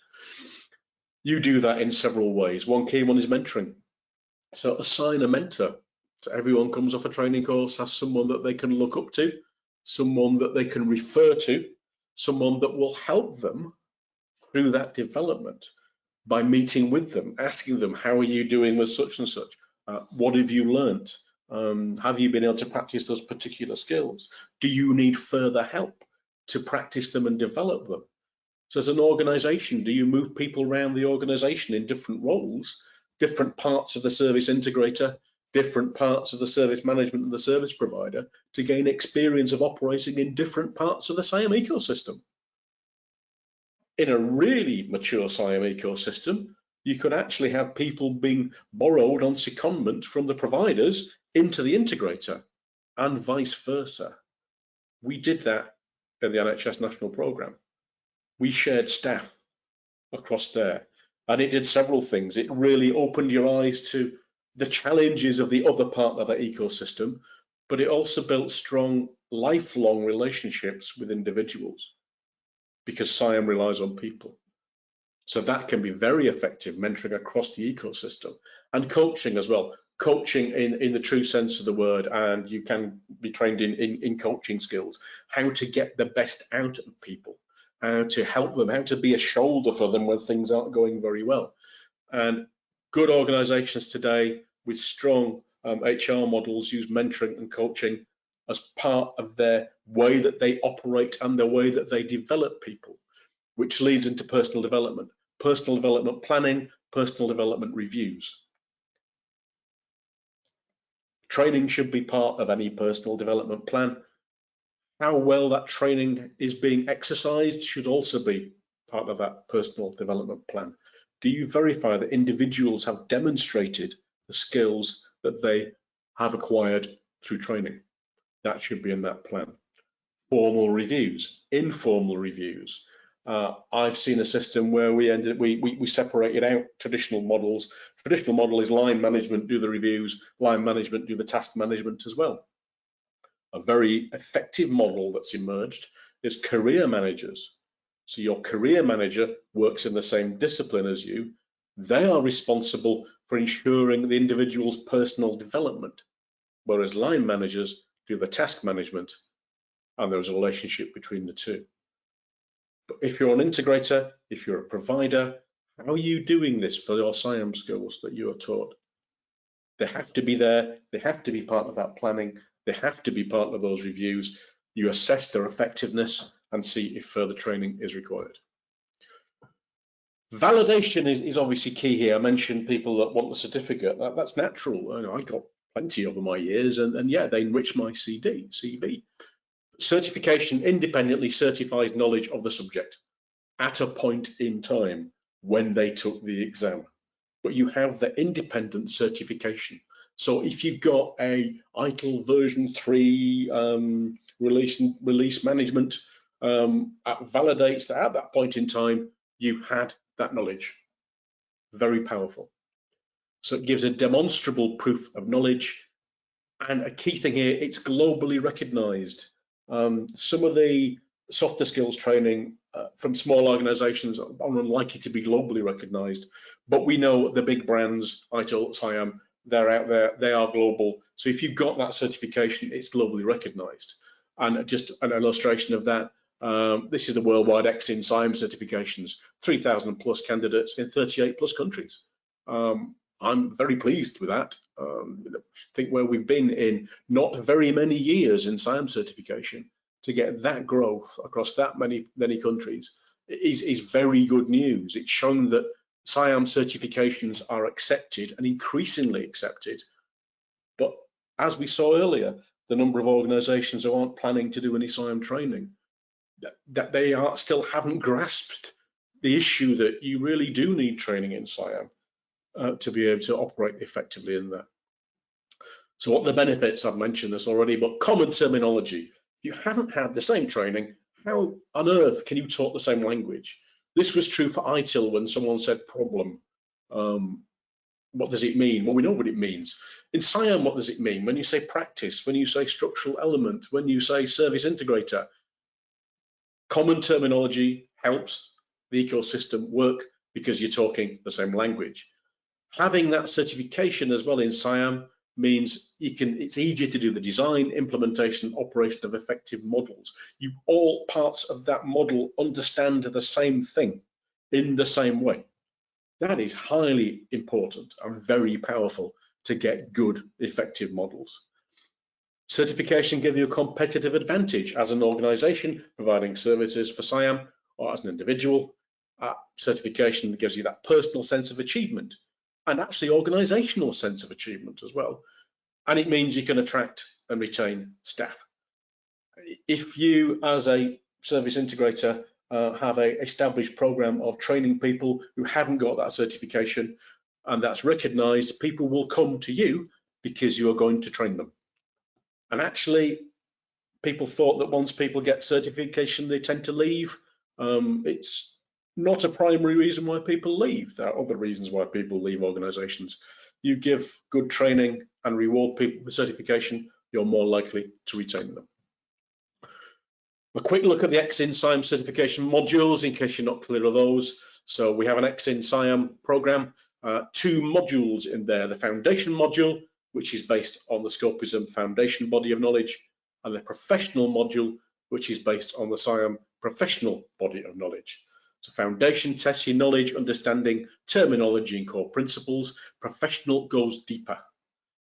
You do that in several ways. One key one is mentoring. So assign a mentor. So everyone comes off a training course, has someone that they can look up to, someone that they can refer to, someone that will help them through that development by meeting with them, asking them, how are you doing with such and such? What have you learnt? Have you been able to practice those particular skills? Do you need further help to practice them and develop them? So as an organization, do you move people around the organization in different roles, different parts of the service integrator, different parts of the service management and the service provider to gain experience of operating in different parts of the SIAM ecosystem? In a really mature SIAM ecosystem, you could actually have people being borrowed on secondment from the providers into the integrator and vice versa. We did that in the NHS National Programme. We shared staff across there, and it did several things. It really opened your eyes to the challenges of the other part of the ecosystem, but it also built strong lifelong relationships with individuals because SIAM relies on people. So that can be very effective, mentoring across the ecosystem, and coaching as well. Coaching in the true sense of the word, and you can be trained in coaching skills, how to get the best out of people, how to help them, how to be a shoulder for them when things aren't going very well. And good organizations today with strong HR models use mentoring and coaching as part of their way that they operate and the way that they develop people, which leads into personal development planning, personal development reviews. Training should be part of any personal development plan. How well that training is being exercised should also be part of that personal development plan. Do you verify that individuals have demonstrated the skills that they have acquired through training? That should be in that plan. Formal reviews, informal reviews. I've seen a system where we separated out traditional models. Traditional model is line management do the reviews, line management do the task management as well. A very effective model that's emerged is career managers. So your career manager works in the same discipline as you. They are responsible for ensuring the individual's personal development, whereas line managers do the task management, and there's a relationship between the two. But if you're an integrator, if you're a provider, how are you doing this for your SIAM skills that you are taught? They have to be there. They have to be part of that planning. They have to be part of those reviews. You assess their effectiveness and see if further training is required. Validation is obviously key here. I mentioned people that want the certificate. That's natural. I got plenty over my years, and yeah, they enrich my CV. Certification independently certifies knowledge of the subject at a point in time when they took the exam, but you have the independent certification. So if you've got a ITIL version 3 release management, validates that at that point in time you had that knowledge. Very powerful. So it gives a demonstrable proof of knowledge, and a key thing here, it's globally recognized. Some of the softer skills training from small organizations are unlikely to be globally recognized, but we know the big brands, ITIL, SIAM, they're out there, they are global. So if you've got that certification, it's globally recognized. And just an illustration of that, This is the worldwide XIN SIAM certifications, 3,000 plus candidates in 38 plus countries. I'm very pleased with that. I think where we've been in not very many years in SIAM certification, to get that growth across that many countries is very good news. It's shown that SIAM certifications are accepted and increasingly accepted. But as we saw earlier, the number of organizations who aren't planning to do any SIAM training, that they still haven't grasped the issue that you really do need training in SIAM to be able to operate effectively in that. So what are the benefits? I've mentioned this already, but common terminology. If you haven't had the same training, how on earth can you talk the same language? This was true for ITIL when someone said problem. What does it mean? Well, we know what it means. In SIAM, what does it mean? When you say practice, when you say structural element, when you say service integrator, common terminology helps the ecosystem work because you're talking the same language. Having that certification as well in SIAM means it's easier to do the design, implementation, operation of effective models. All parts of that model understand the same thing in the same way. That is highly important and very powerful to get good, effective models. Certification gives you a competitive advantage as an organization providing services for SIAM, or as an individual. Certification gives you that personal sense of achievement and actually organizational sense of achievement as well. And it means you can attract and retain staff. If you, as a service integrator, have an established program of training people who haven't got that certification, and that's recognized, people will come to you because you are going to train them. And actually, people thought that once people get certification, they tend to leave. It's not a primary reason why people leave. There are other reasons why people leave organizations. You give good training and reward people with certification, you're more likely to retain them. A quick look at the XIN SIAM certification modules in case you're not clear of those. So we have an XIN SIAM program, 2 modules in there, the foundation module, which is based on the Scopism foundation body of knowledge, and the professional module, which is based on the SIAM professional body of knowledge. So foundation tests your knowledge, understanding, terminology and core principles. Professional goes deeper.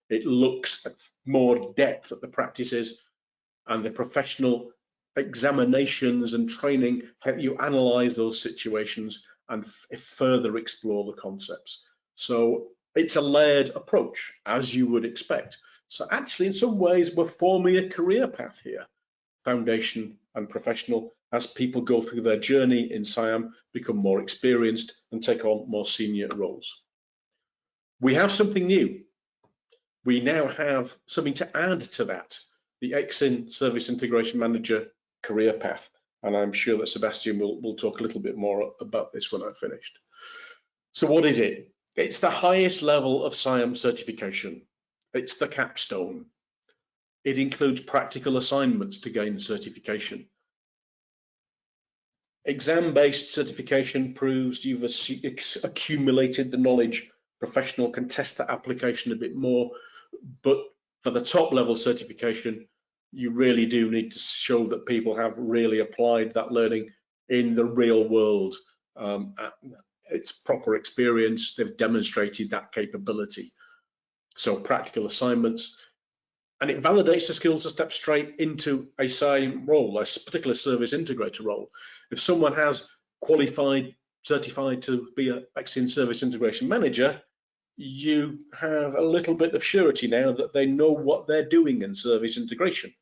It looks at more depth at the practices, and the professional examinations and training help you analyze those situations and further explore the concepts. So it's a layered approach, as you would expect. So actually, in some ways, we're forming a career path here, foundation and professional, as people go through their journey in SIAM, become more experienced and take on more senior roles. We have something new. We now have something to add to that, the XIN Service Integration Manager career path. And I'm sure that Sebastian will talk a little bit more about this when I've finished. So what is it? It's the highest level of SIAM certification. It's the capstone. It includes practical assignments to gain certification. Exam-based certification proves you've accumulated the knowledge. Professional can test that application a bit more, but for the top level certification, you really do need to show that people have really applied that learning in the real world. It's proper experience, they've demonstrated that capability. So practical assignments, and it validates the skills to step straight into a SIAM role, a particular service integrator role. If someone has qualified, certified to be an XIN Service Integration Manager, you have a little bit of surety now that they know what they're doing in service integration.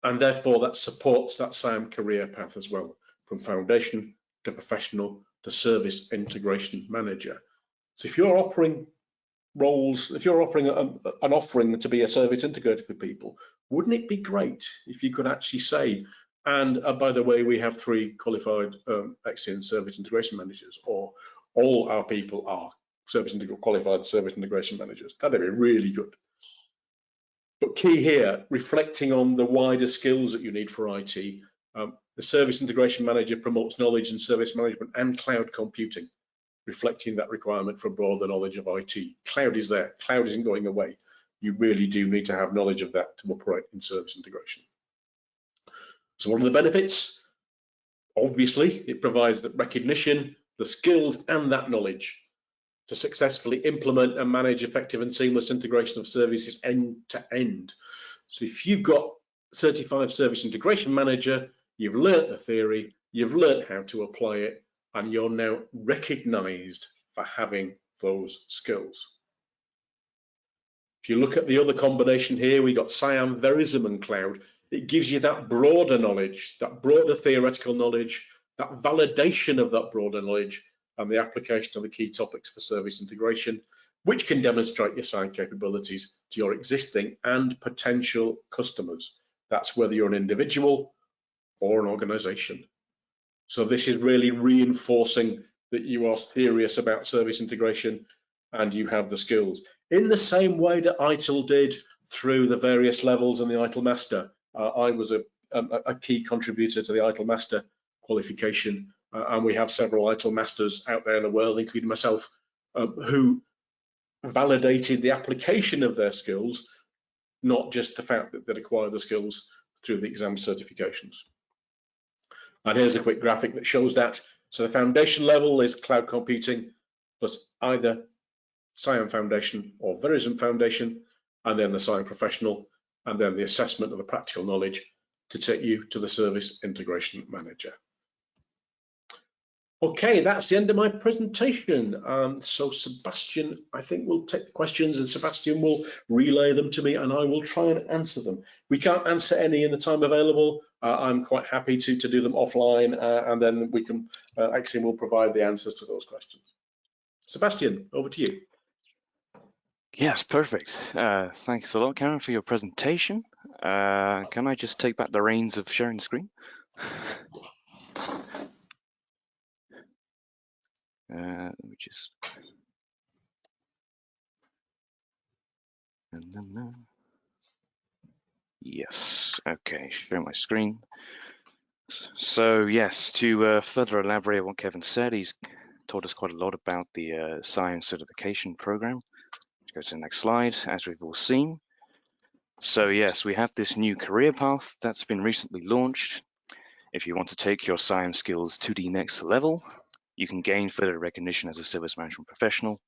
And therefore that supports that SIAM career path as well, from foundation to professional to service integration manager. So if you're offering roles, if you're offering an offering to be a service integrator for people, wouldn't it be great if you could actually say, and by the way, we have 3 qualified XIN service integration managers, or all our people are qualified service integration managers. That'd be really good. But key here, reflecting on the wider skills that you need for IT, the service integration manager promotes knowledge in service management and cloud computing, reflecting that requirement for broader knowledge of IT. Cloud is there, cloud isn't going away. You really do need to have knowledge of that to operate in service integration. So what are the benefits? Obviously, it provides the recognition, the skills, and that knowledge to successfully implement and manage effective and seamless integration of services end to end. So if you've got Certified Service Integration Manager, you've learnt the theory, you've learnt how to apply it, and you're now recognized for having those skills. If you look at the other combination here, we got SIAM, Verism, and Cloud. It gives you that broader knowledge, that broader theoretical knowledge, that validation of that broader knowledge, and the application of the key topics for service integration, which can demonstrate your SIAM capabilities to your existing and potential customers. That's whether you're an individual or an organization. So this is really reinforcing that you are serious about service integration and you have the skills. In the same way that ITIL did through the various levels and the ITIL Master, I was a key contributor to the ITIL Master qualification, and we have several ITIL Masters out there in the world, including myself, who validated the application of their skills, not just the fact that they'd acquired the skills through the exam certifications. And here's a quick graphic that shows that. So the foundation level is cloud computing plus either SIAM Foundation or Verism Foundation, and then the SIAM Professional, and then the assessment of the practical knowledge to take you to the Service Integration Manager. Okay, that's the end of my presentation. So Sebastian, I think will take the questions, and Sebastian will relay them to me, and I will try and answer them. We can't answer any in the time available. I'm quite happy to do them offline, and then we can, actually we'll provide the answers to those questions. Sebastian, over to you. Yes, perfect. Thanks a lot, Karen, for your presentation. Can I just take back the reins of sharing the screen? Let me just. Yes, okay, share my screen. So yes, to further elaborate on what Kevin said, he's taught us quite a lot about the SIAM certification program. Let's go to the next slide, as we've all seen. So yes, we have this new career path that's been recently launched. If you want to take your SIAM skills to the next level, you can gain further recognition as a service management professional.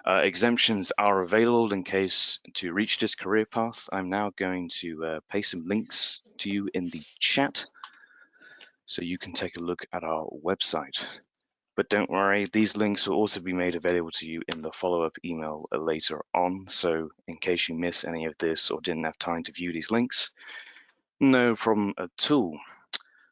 Exemptions are available in case to reach this career path. I'm now going to paste some links to you in the chat so you can take a look at our website. But don't worry, these links will also be made available to you in the follow-up email later on. So in case you miss any of this or didn't have time to view these links, no problem at all.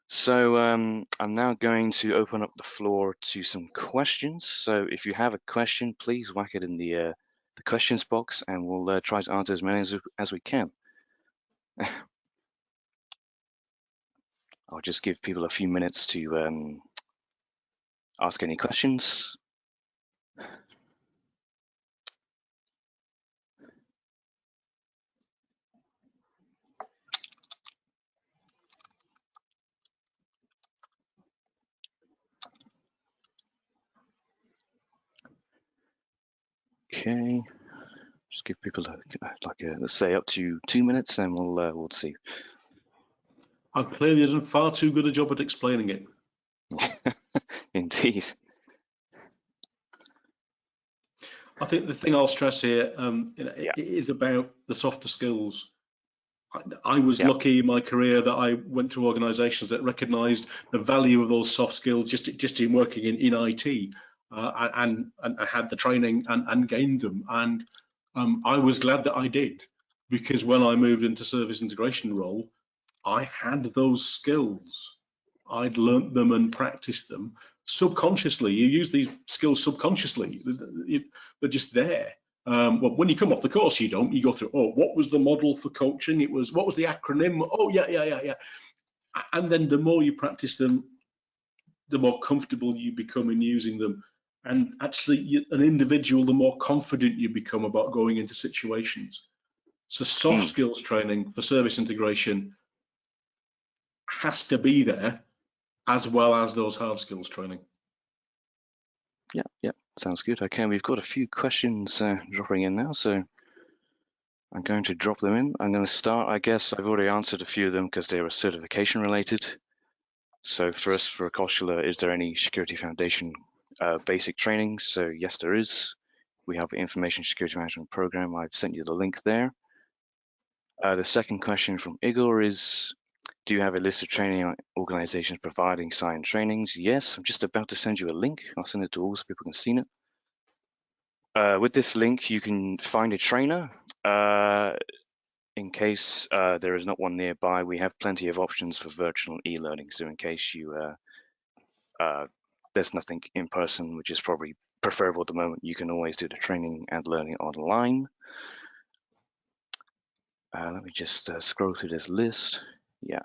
So I'm now going to open up the floor to some questions. So if you have a question, please whack it in the questions box, and we'll try to answer as many as we can. I'll just give people a few minutes to ask any questions. Okay, just give people let's say up to 2 minutes, and we'll see. I've clearly done far too good a job at explaining it. Indeed. I think the thing I'll stress here it is about the softer skills. I was lucky in my career that I went through organisations that recognised the value of those soft skills just in working in IT, and I had the training and gained them. And I was glad that I did, because when I moved into service integration role, I had those skills. I'd learnt them and practiced them subconsciously. You use these skills subconsciously. They're just there. Well, when you come off the course, you don't. You go through, oh, what was the model for coaching? What was the acronym? Oh, yeah. And then the more you practice them, the more comfortable you become in using them. And actually, an individual, the more confident you become about going into situations. So soft skills training for service integration has to be there, as well as those hard skills training. Yeah, sounds good. Okay, we've got a few questions dropping in now, so I'm going to drop them in. I'm going to start, I guess I've already answered a few of them because they were certification related. So first, for Kostula, is there any Security Foundation basic training? So yes, there is. We have an Information Security Management Program. I've sent you the link there. The second question from Igor is, do you have a list of training organizations providing SIAM trainings? Yes, I'm just about to send you a link. I'll send it to all so people can see it. With this link, you can find a trainer. In case there is not one nearby, we have plenty of options for virtual e-learning. So in case there's nothing in person, which is probably preferable at the moment, you can always do the training and learning online. Let me just scroll through this list. Yeah.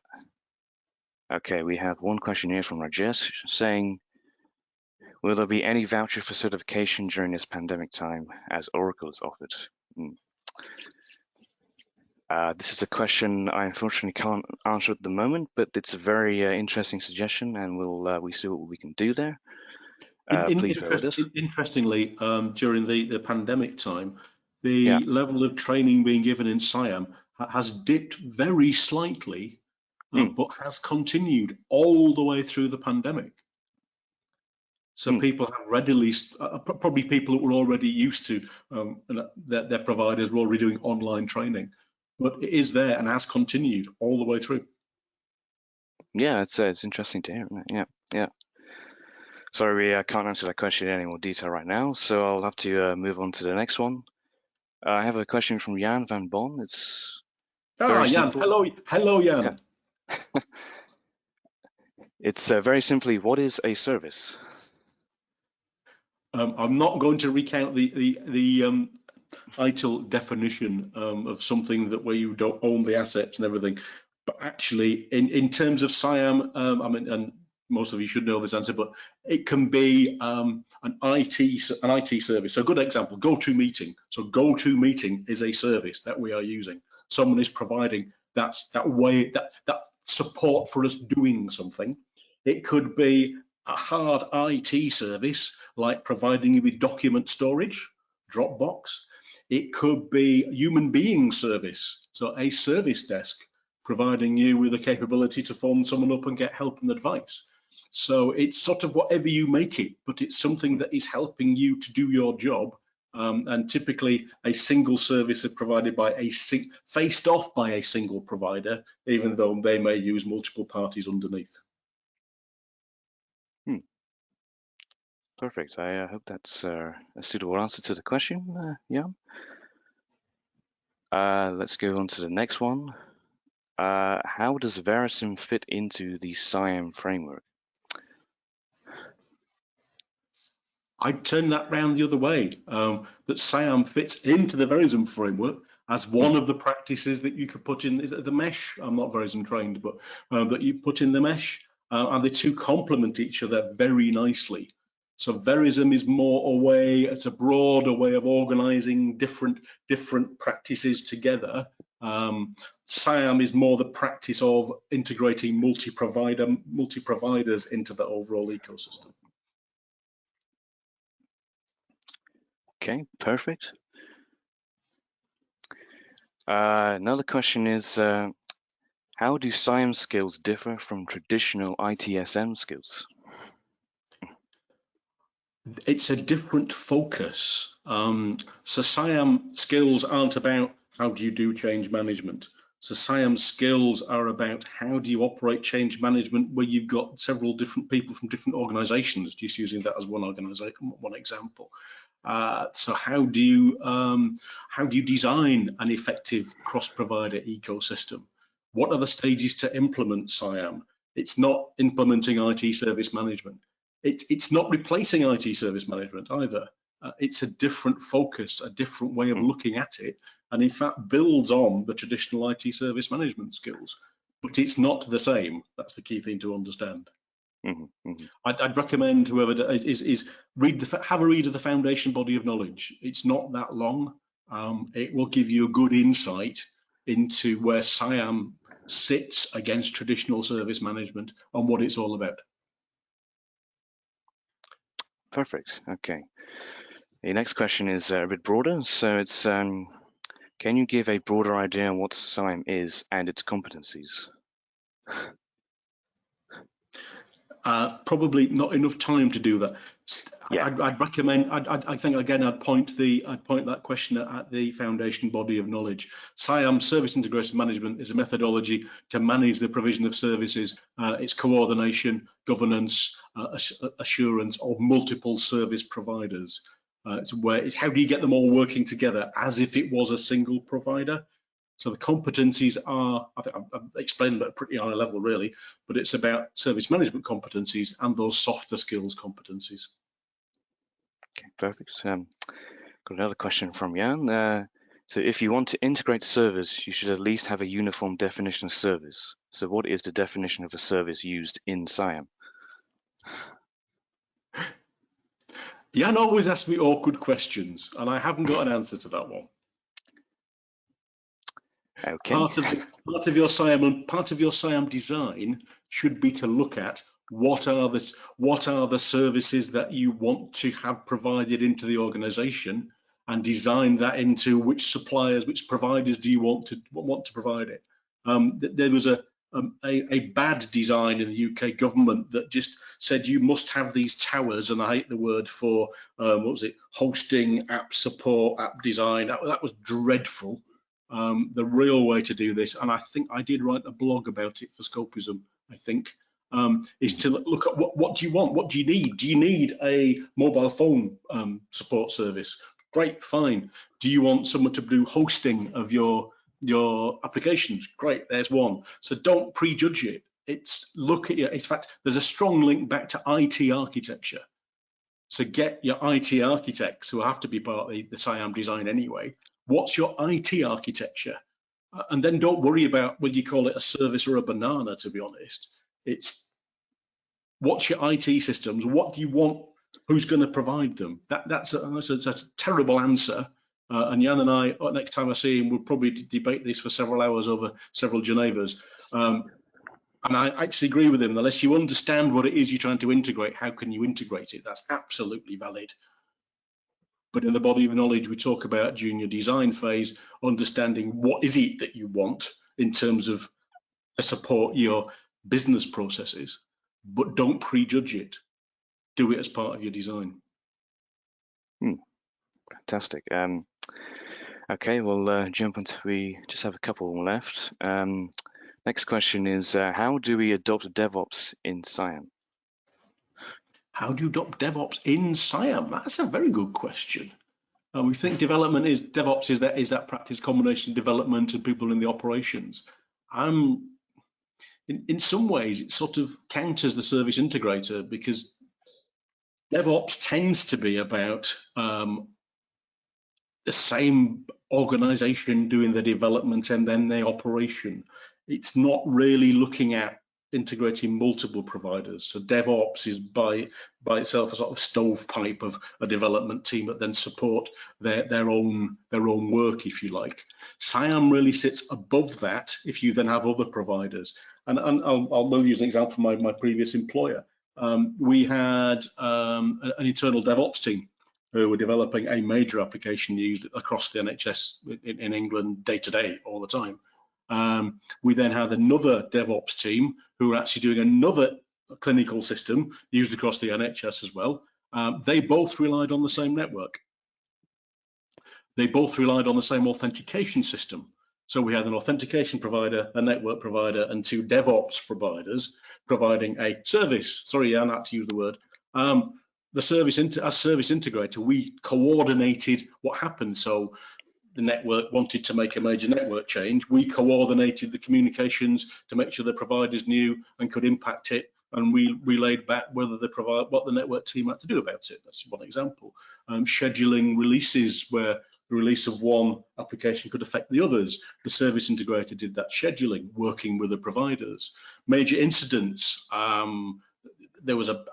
Okay, we have one question here from Rajesh saying, will there be any voucher for certification during this pandemic time as Oracle is offered? This is a question I unfortunately can't answer at the moment, but it's a very interesting suggestion, and we see what we can do there. Please bear with us. Interestingly, during the pandemic time, the level of training being given in SIAM has dipped very slightly, but has continued all the way through the pandemic. So people have readily, probably people that were already used to, their providers were already doing online training, but it is there and has continued all the way through. Yeah, it's interesting to hear. Yeah. Sorry, I can't answer that question in any more detail right now, so I'll have to move on to the next one. I have a question from Jan van Bon. It's very Jan. simple. Hello, Jan. Yeah. It's very simply, what is a service? I'm not going to recount the ITIL definition of something that where you don't own the assets and everything, but actually, in terms of SIAM, I mean, and most of you should know this answer, but it can be an IT service. So a good example, GoToMeeting. So GoToMeeting is a service that we are using. Someone is providing that support for us doing something. It could be a hard IT service like providing you with document storage, Dropbox. It could be human being service, so a service desk providing you with the capability to phone someone up and get help and advice. So it's sort of whatever you make it, but it's something that is helping you to do your job. And typically a single service is provided by faced off by a single provider, even though they may use multiple parties underneath. Perfect. I hope that's a suitable answer to the question, Jan. Let's go on to the next one. How does Verisym fit into the SIAM framework? I'd turn that round the other way, that SIAM fits into the Verisym framework as one of the practices that you could put in, is it the mesh? I'm not Verisym trained, but that you put in the mesh, and the two complement each other very nicely. So Verisym is more a way, it's a broader way of organizing different practices together. SIAM is more the practice of integrating multi-providers into the overall ecosystem. Okay, perfect. Another question is, how do SIAM skills differ from traditional ITSM skills? It's a different focus. So SIAM skills aren't about how do you do change management. So SIAM skills are about how do you operate change management where you've got several different people from different organizations, just using that as one example. So how do you design an effective cross-provider ecosystem? What are the stages to implement SIAM? It's not implementing IT service management. It's not replacing IT service management either. It's a different focus, a different way of looking at it, and in fact builds on the traditional IT service management skills. But it's not the same. That's the key thing to understand. I'd recommend whoever is have a read of the foundation body of knowledge. It's not that long. It will give you a good insight into where SIAM sits against traditional service management and what it's all about. Perfect. Okay. The next question is a bit broader. So it's, Can you give a broader idea on what SIAM is and its competencies? Probably not enough time to do that. Yeah. I'd recommend. I think again, I'd point that question at the foundation body of knowledge. SIAM, Service Integration Management, is a methodology to manage the provision of services. It's coordination, governance, assurance of multiple service providers. It's how do you get them all working together as if it was a single provider. So the competencies are, I think I've explained them at a pretty high level really, but it's about service management competencies and those softer skills competencies. Okay, perfect. Got another question from Jan. So if you want to integrate service, you should at least have a uniform definition of service. So what is the definition of a service used in SIAM? Jan always asks me awkward questions, and I haven't got an answer to that one. Okay. Part of your SIAM design should be to look at what are the services that you want to have provided into the organization, and design that into which suppliers, which providers do you want to provide it. There was a bad design in the UK government that just said you must have these towers, and I hate the word for what was it, hosting, app support, app design. That was dreadful. The real way to do this, and I think I did write a blog about it for Scopism, I think, is to look at what do you want? What do you need? Do you need a mobile phone support service? Great, fine. Do you want someone to do hosting of your applications? Great, there's one. So don't prejudge it. Look at in fact, there's a strong link back to IT architecture. So get your IT architects, who have to be part of the SIAM design anyway. What's your IT architecture? And then don't worry about whether you call it a service or a banana, to be honest. It's what's your IT systems? What do you want? Who's going to provide them? That's a terrible answer. And Jan and I, next time I see him, we'll probably debate this for several hours over several Genevas. And I actually agree with him. Unless you understand what it is you're trying to integrate, how can you integrate it? That's absolutely valid. But in the body of knowledge, we talk about during your design phase, understanding what is it that you want in terms of to support your business processes, but don't prejudge it. Do it as part of your design. Fantastic. Okay, we'll jump into, we just have a couple left. Next question is, how do we adopt DevOps in SIAM? How do you adopt DevOps in SIAM? That's a very good question. We think DevOps is that practice combination development and people in the operations. In some ways, it sort of counters the service integrator, because DevOps tends to be about the same organization doing the development and then the operation. It's not really looking at integrating multiple providers. So DevOps is by itself a sort of stovepipe of a development team that then support their own work, if you like. SIAM really sits above that if you then have other providers. And I'll use an example from my previous employer. We had an internal DevOps team who were developing a major application used across the NHS in England day to day all the time. We then had another DevOps team who were actually doing another clinical system used across the NHS as well. They both relied on the same network. They both relied on the same authentication system. So we had an authentication provider, a network provider, and two DevOps providers providing a service. Sorry, I had to use the word. As service integrator, we coordinated what happened. So the network wanted to make a major network change. We coordinated the communications to make sure the providers knew and could impact it, and we relayed back what the network team had to do about it. That's one example. Scheduling releases where the release of one application could affect the others. The service integrator did that scheduling, working with the providers. Major incidents. There was a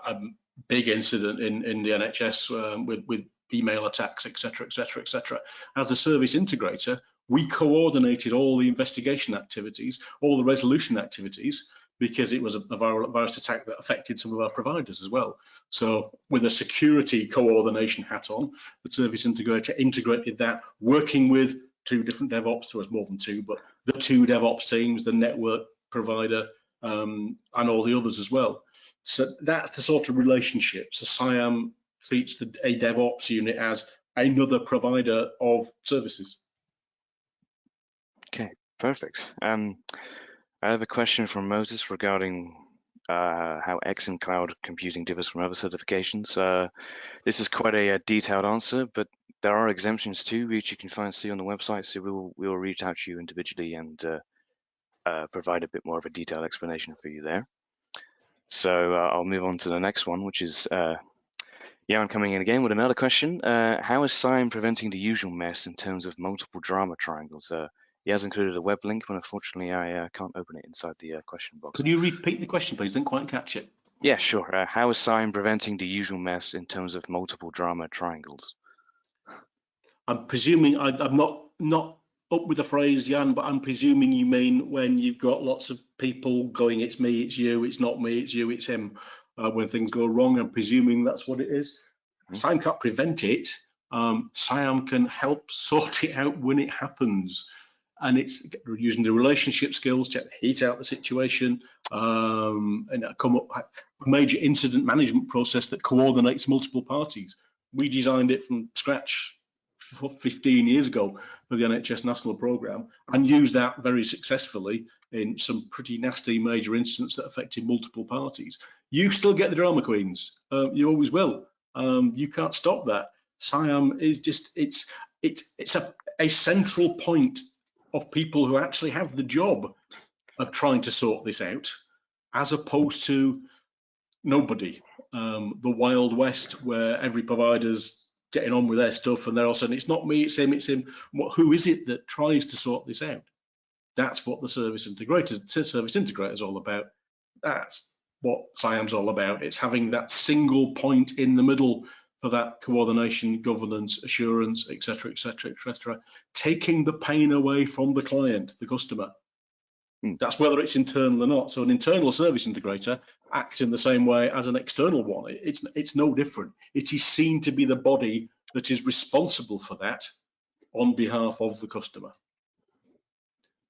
big incident in the NHS with email attacks, etc., etc., etc. As a service integrator, we coordinated all the investigation activities, all the resolution activities, because it was a virus attack that affected some of our providers as well. So with a security coordination hat on, the service integrator integrated that, working with two different DevOps, there was more than two, but the two DevOps teams, the network provider, and all the others as well. So that's the sort of relationship. So SIAM treats a DevOps unit as another provider of services. Okay, perfect. I have a question from Moses regarding how X in cloud computing differs from other certifications. This is quite a detailed answer, but there are exemptions too, which you can see on the website. So we'll reach out to you individually and provide a bit more of a detailed explanation for you there. So I'll move on to the next one, which is Jan coming in again with another question. How is SIAM preventing the usual mess in terms of multiple drama triangles? He has included a web link, but unfortunately I can't open it inside the question box. Could you repeat the question, please? Didn't quite catch it. Yeah, sure. How is SIAM preventing the usual mess in terms of multiple drama triangles? I'm presuming, I'm not up with the phrase, Jan, but I'm presuming you mean when you've got lots of people going, it's me, it's you, it's not me, it's you, it's him, when things go wrong. I'm presuming that's what it is. SIAM can't prevent it. SIAM can help sort it out when it happens. And it's using the relationship skills to heat out the situation and come up with a major incident management process that coordinates multiple parties. We designed it from scratch 15 years ago for the NHS National Programme and used that very successfully in some pretty nasty major incidents that affected multiple parties. You still get the drama queens. You always will. You can't stop that. SIAM is just, it's a central point of people who actually have the job of trying to sort this out, as opposed to nobody. The Wild West, where every provider's getting on with their stuff and they're all saying, it's not me, it's him, it's him. Well, who is it that tries to sort this out? That's what the service integrator is all about. That's what SIAM's all about. It's having that single point in the middle for that coordination, governance, assurance, etc., etc., etc., taking the pain away from the client, the customer. That's whether it's internal or not. So an internal service integrator acts in the same way as an external one. It's no different. It is seen to be the body that is responsible for that on behalf of the customer.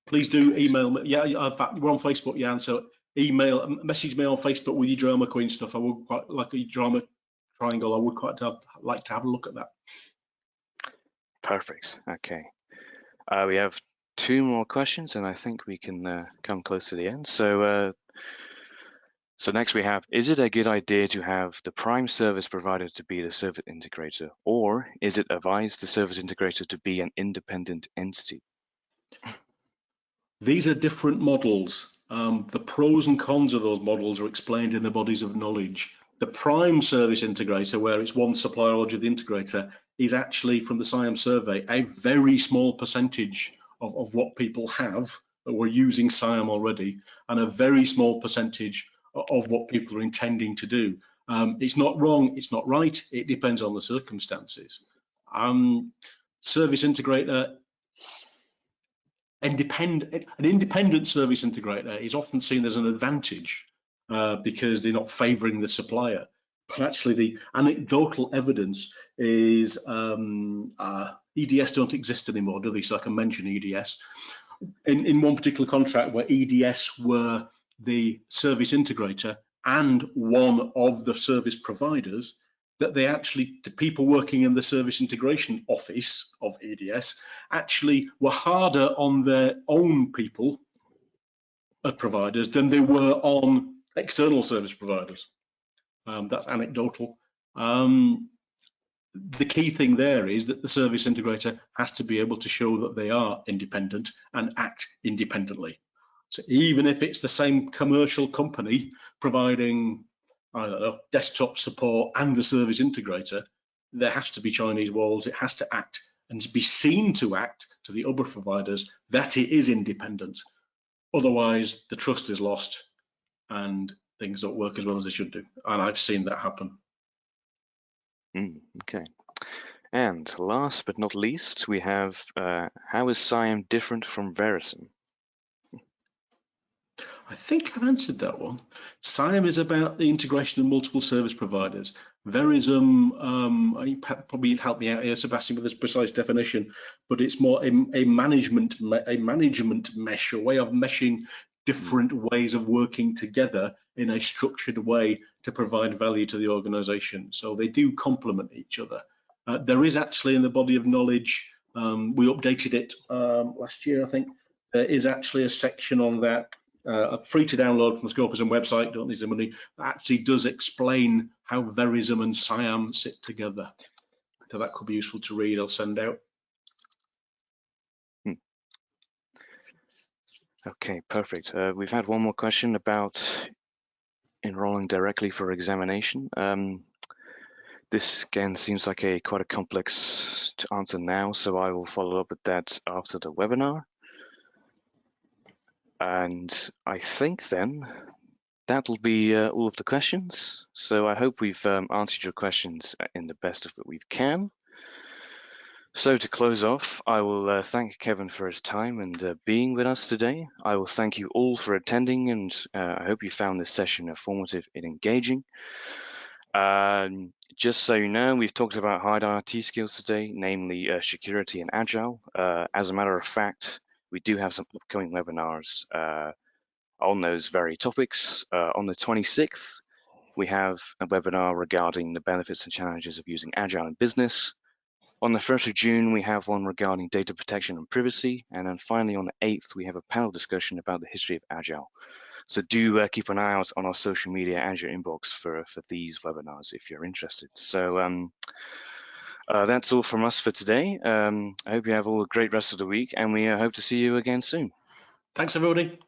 Please do email me. Yeah, in fact, we're on Facebook, Jan, so message me on Facebook with your drama queen stuff. I would quite like a drama triangle. I would quite like to have a look at that. Perfect. Okay. We have two more questions, and I think we can come close to the end. So next we have, is it a good idea to have the prime service provider to be the service integrator, or is it advised the service integrator to be an independent entity? These are different models. The pros and cons of those models are explained in the bodies of knowledge. The prime service integrator, where it's one supplier or the integrator, is actually, from the SIAM survey, a very small percentage of what people have that were using SIAM already, and a very small percentage of what people are intending to do. It's not wrong, it's not right, it depends on the circumstances. Service integrator, an independent service integrator is often seen as an advantage because they're not favoring the supplier. But actually the anecdotal evidence is EDS don't exist anymore, do they? So I can mention EDS. In one particular contract where EDS were the service integrator and one of the service providers, that they actually, the people working in the service integration office of EDS actually were harder on their own people providers than they were on external service providers. That's anecdotal. The key thing there is that the service integrator has to be able to show that they are independent and act independently. So even if it's the same commercial company providing, I don't know, desktop support and a service integrator, there has to be Chinese walls. It has to act and to be seen to act to the other providers that it is independent. Otherwise, the trust is lost and things don't work as well as they should do. And I've seen that happen. Okay. And last but not least, we have how is SIAM different from Verisum? I think I've answered that one. SIAM is about the integration of multiple service providers. Verism, you probably help me out here, Sebastian, with this precise definition, but it's more a management mesh, a way of meshing different ways of working together in a structured way to provide value to the organization. So they do complement each other. There is actually in the body of knowledge, we updated it last year, I think. There is actually a section on that, free to download from the Scorpism website, don't need the money, that actually does explain how Verism and SIAM sit together. So that could be useful to read, I'll send out. Okay, perfect. We've had one more question about enrolling directly for examination. This again seems like quite a complex to answer now, so I will follow up with that after the webinar. And I think then that'll be all of the questions. So I hope we've answered your questions in the best of that we can. So to close off, I will thank Kevin for his time and being with us today. I will thank you all for attending, and I hope you found this session informative and engaging. Just so you know, we've talked about hard IT skills today, namely security and agile. As a matter of fact, we do have some upcoming webinars on those very topics. On the 26th, we have a webinar regarding the benefits and challenges of using agile in business. On the 1st of June, we have one regarding data protection and privacy. And then finally, on the 8th, we have a panel discussion about the history of agile. So do keep an eye out on our social media and your inbox for these webinars if you're interested. So that's all from us for today. I hope you have all a great rest of the week, and we hope to see you again soon. Thanks, everybody.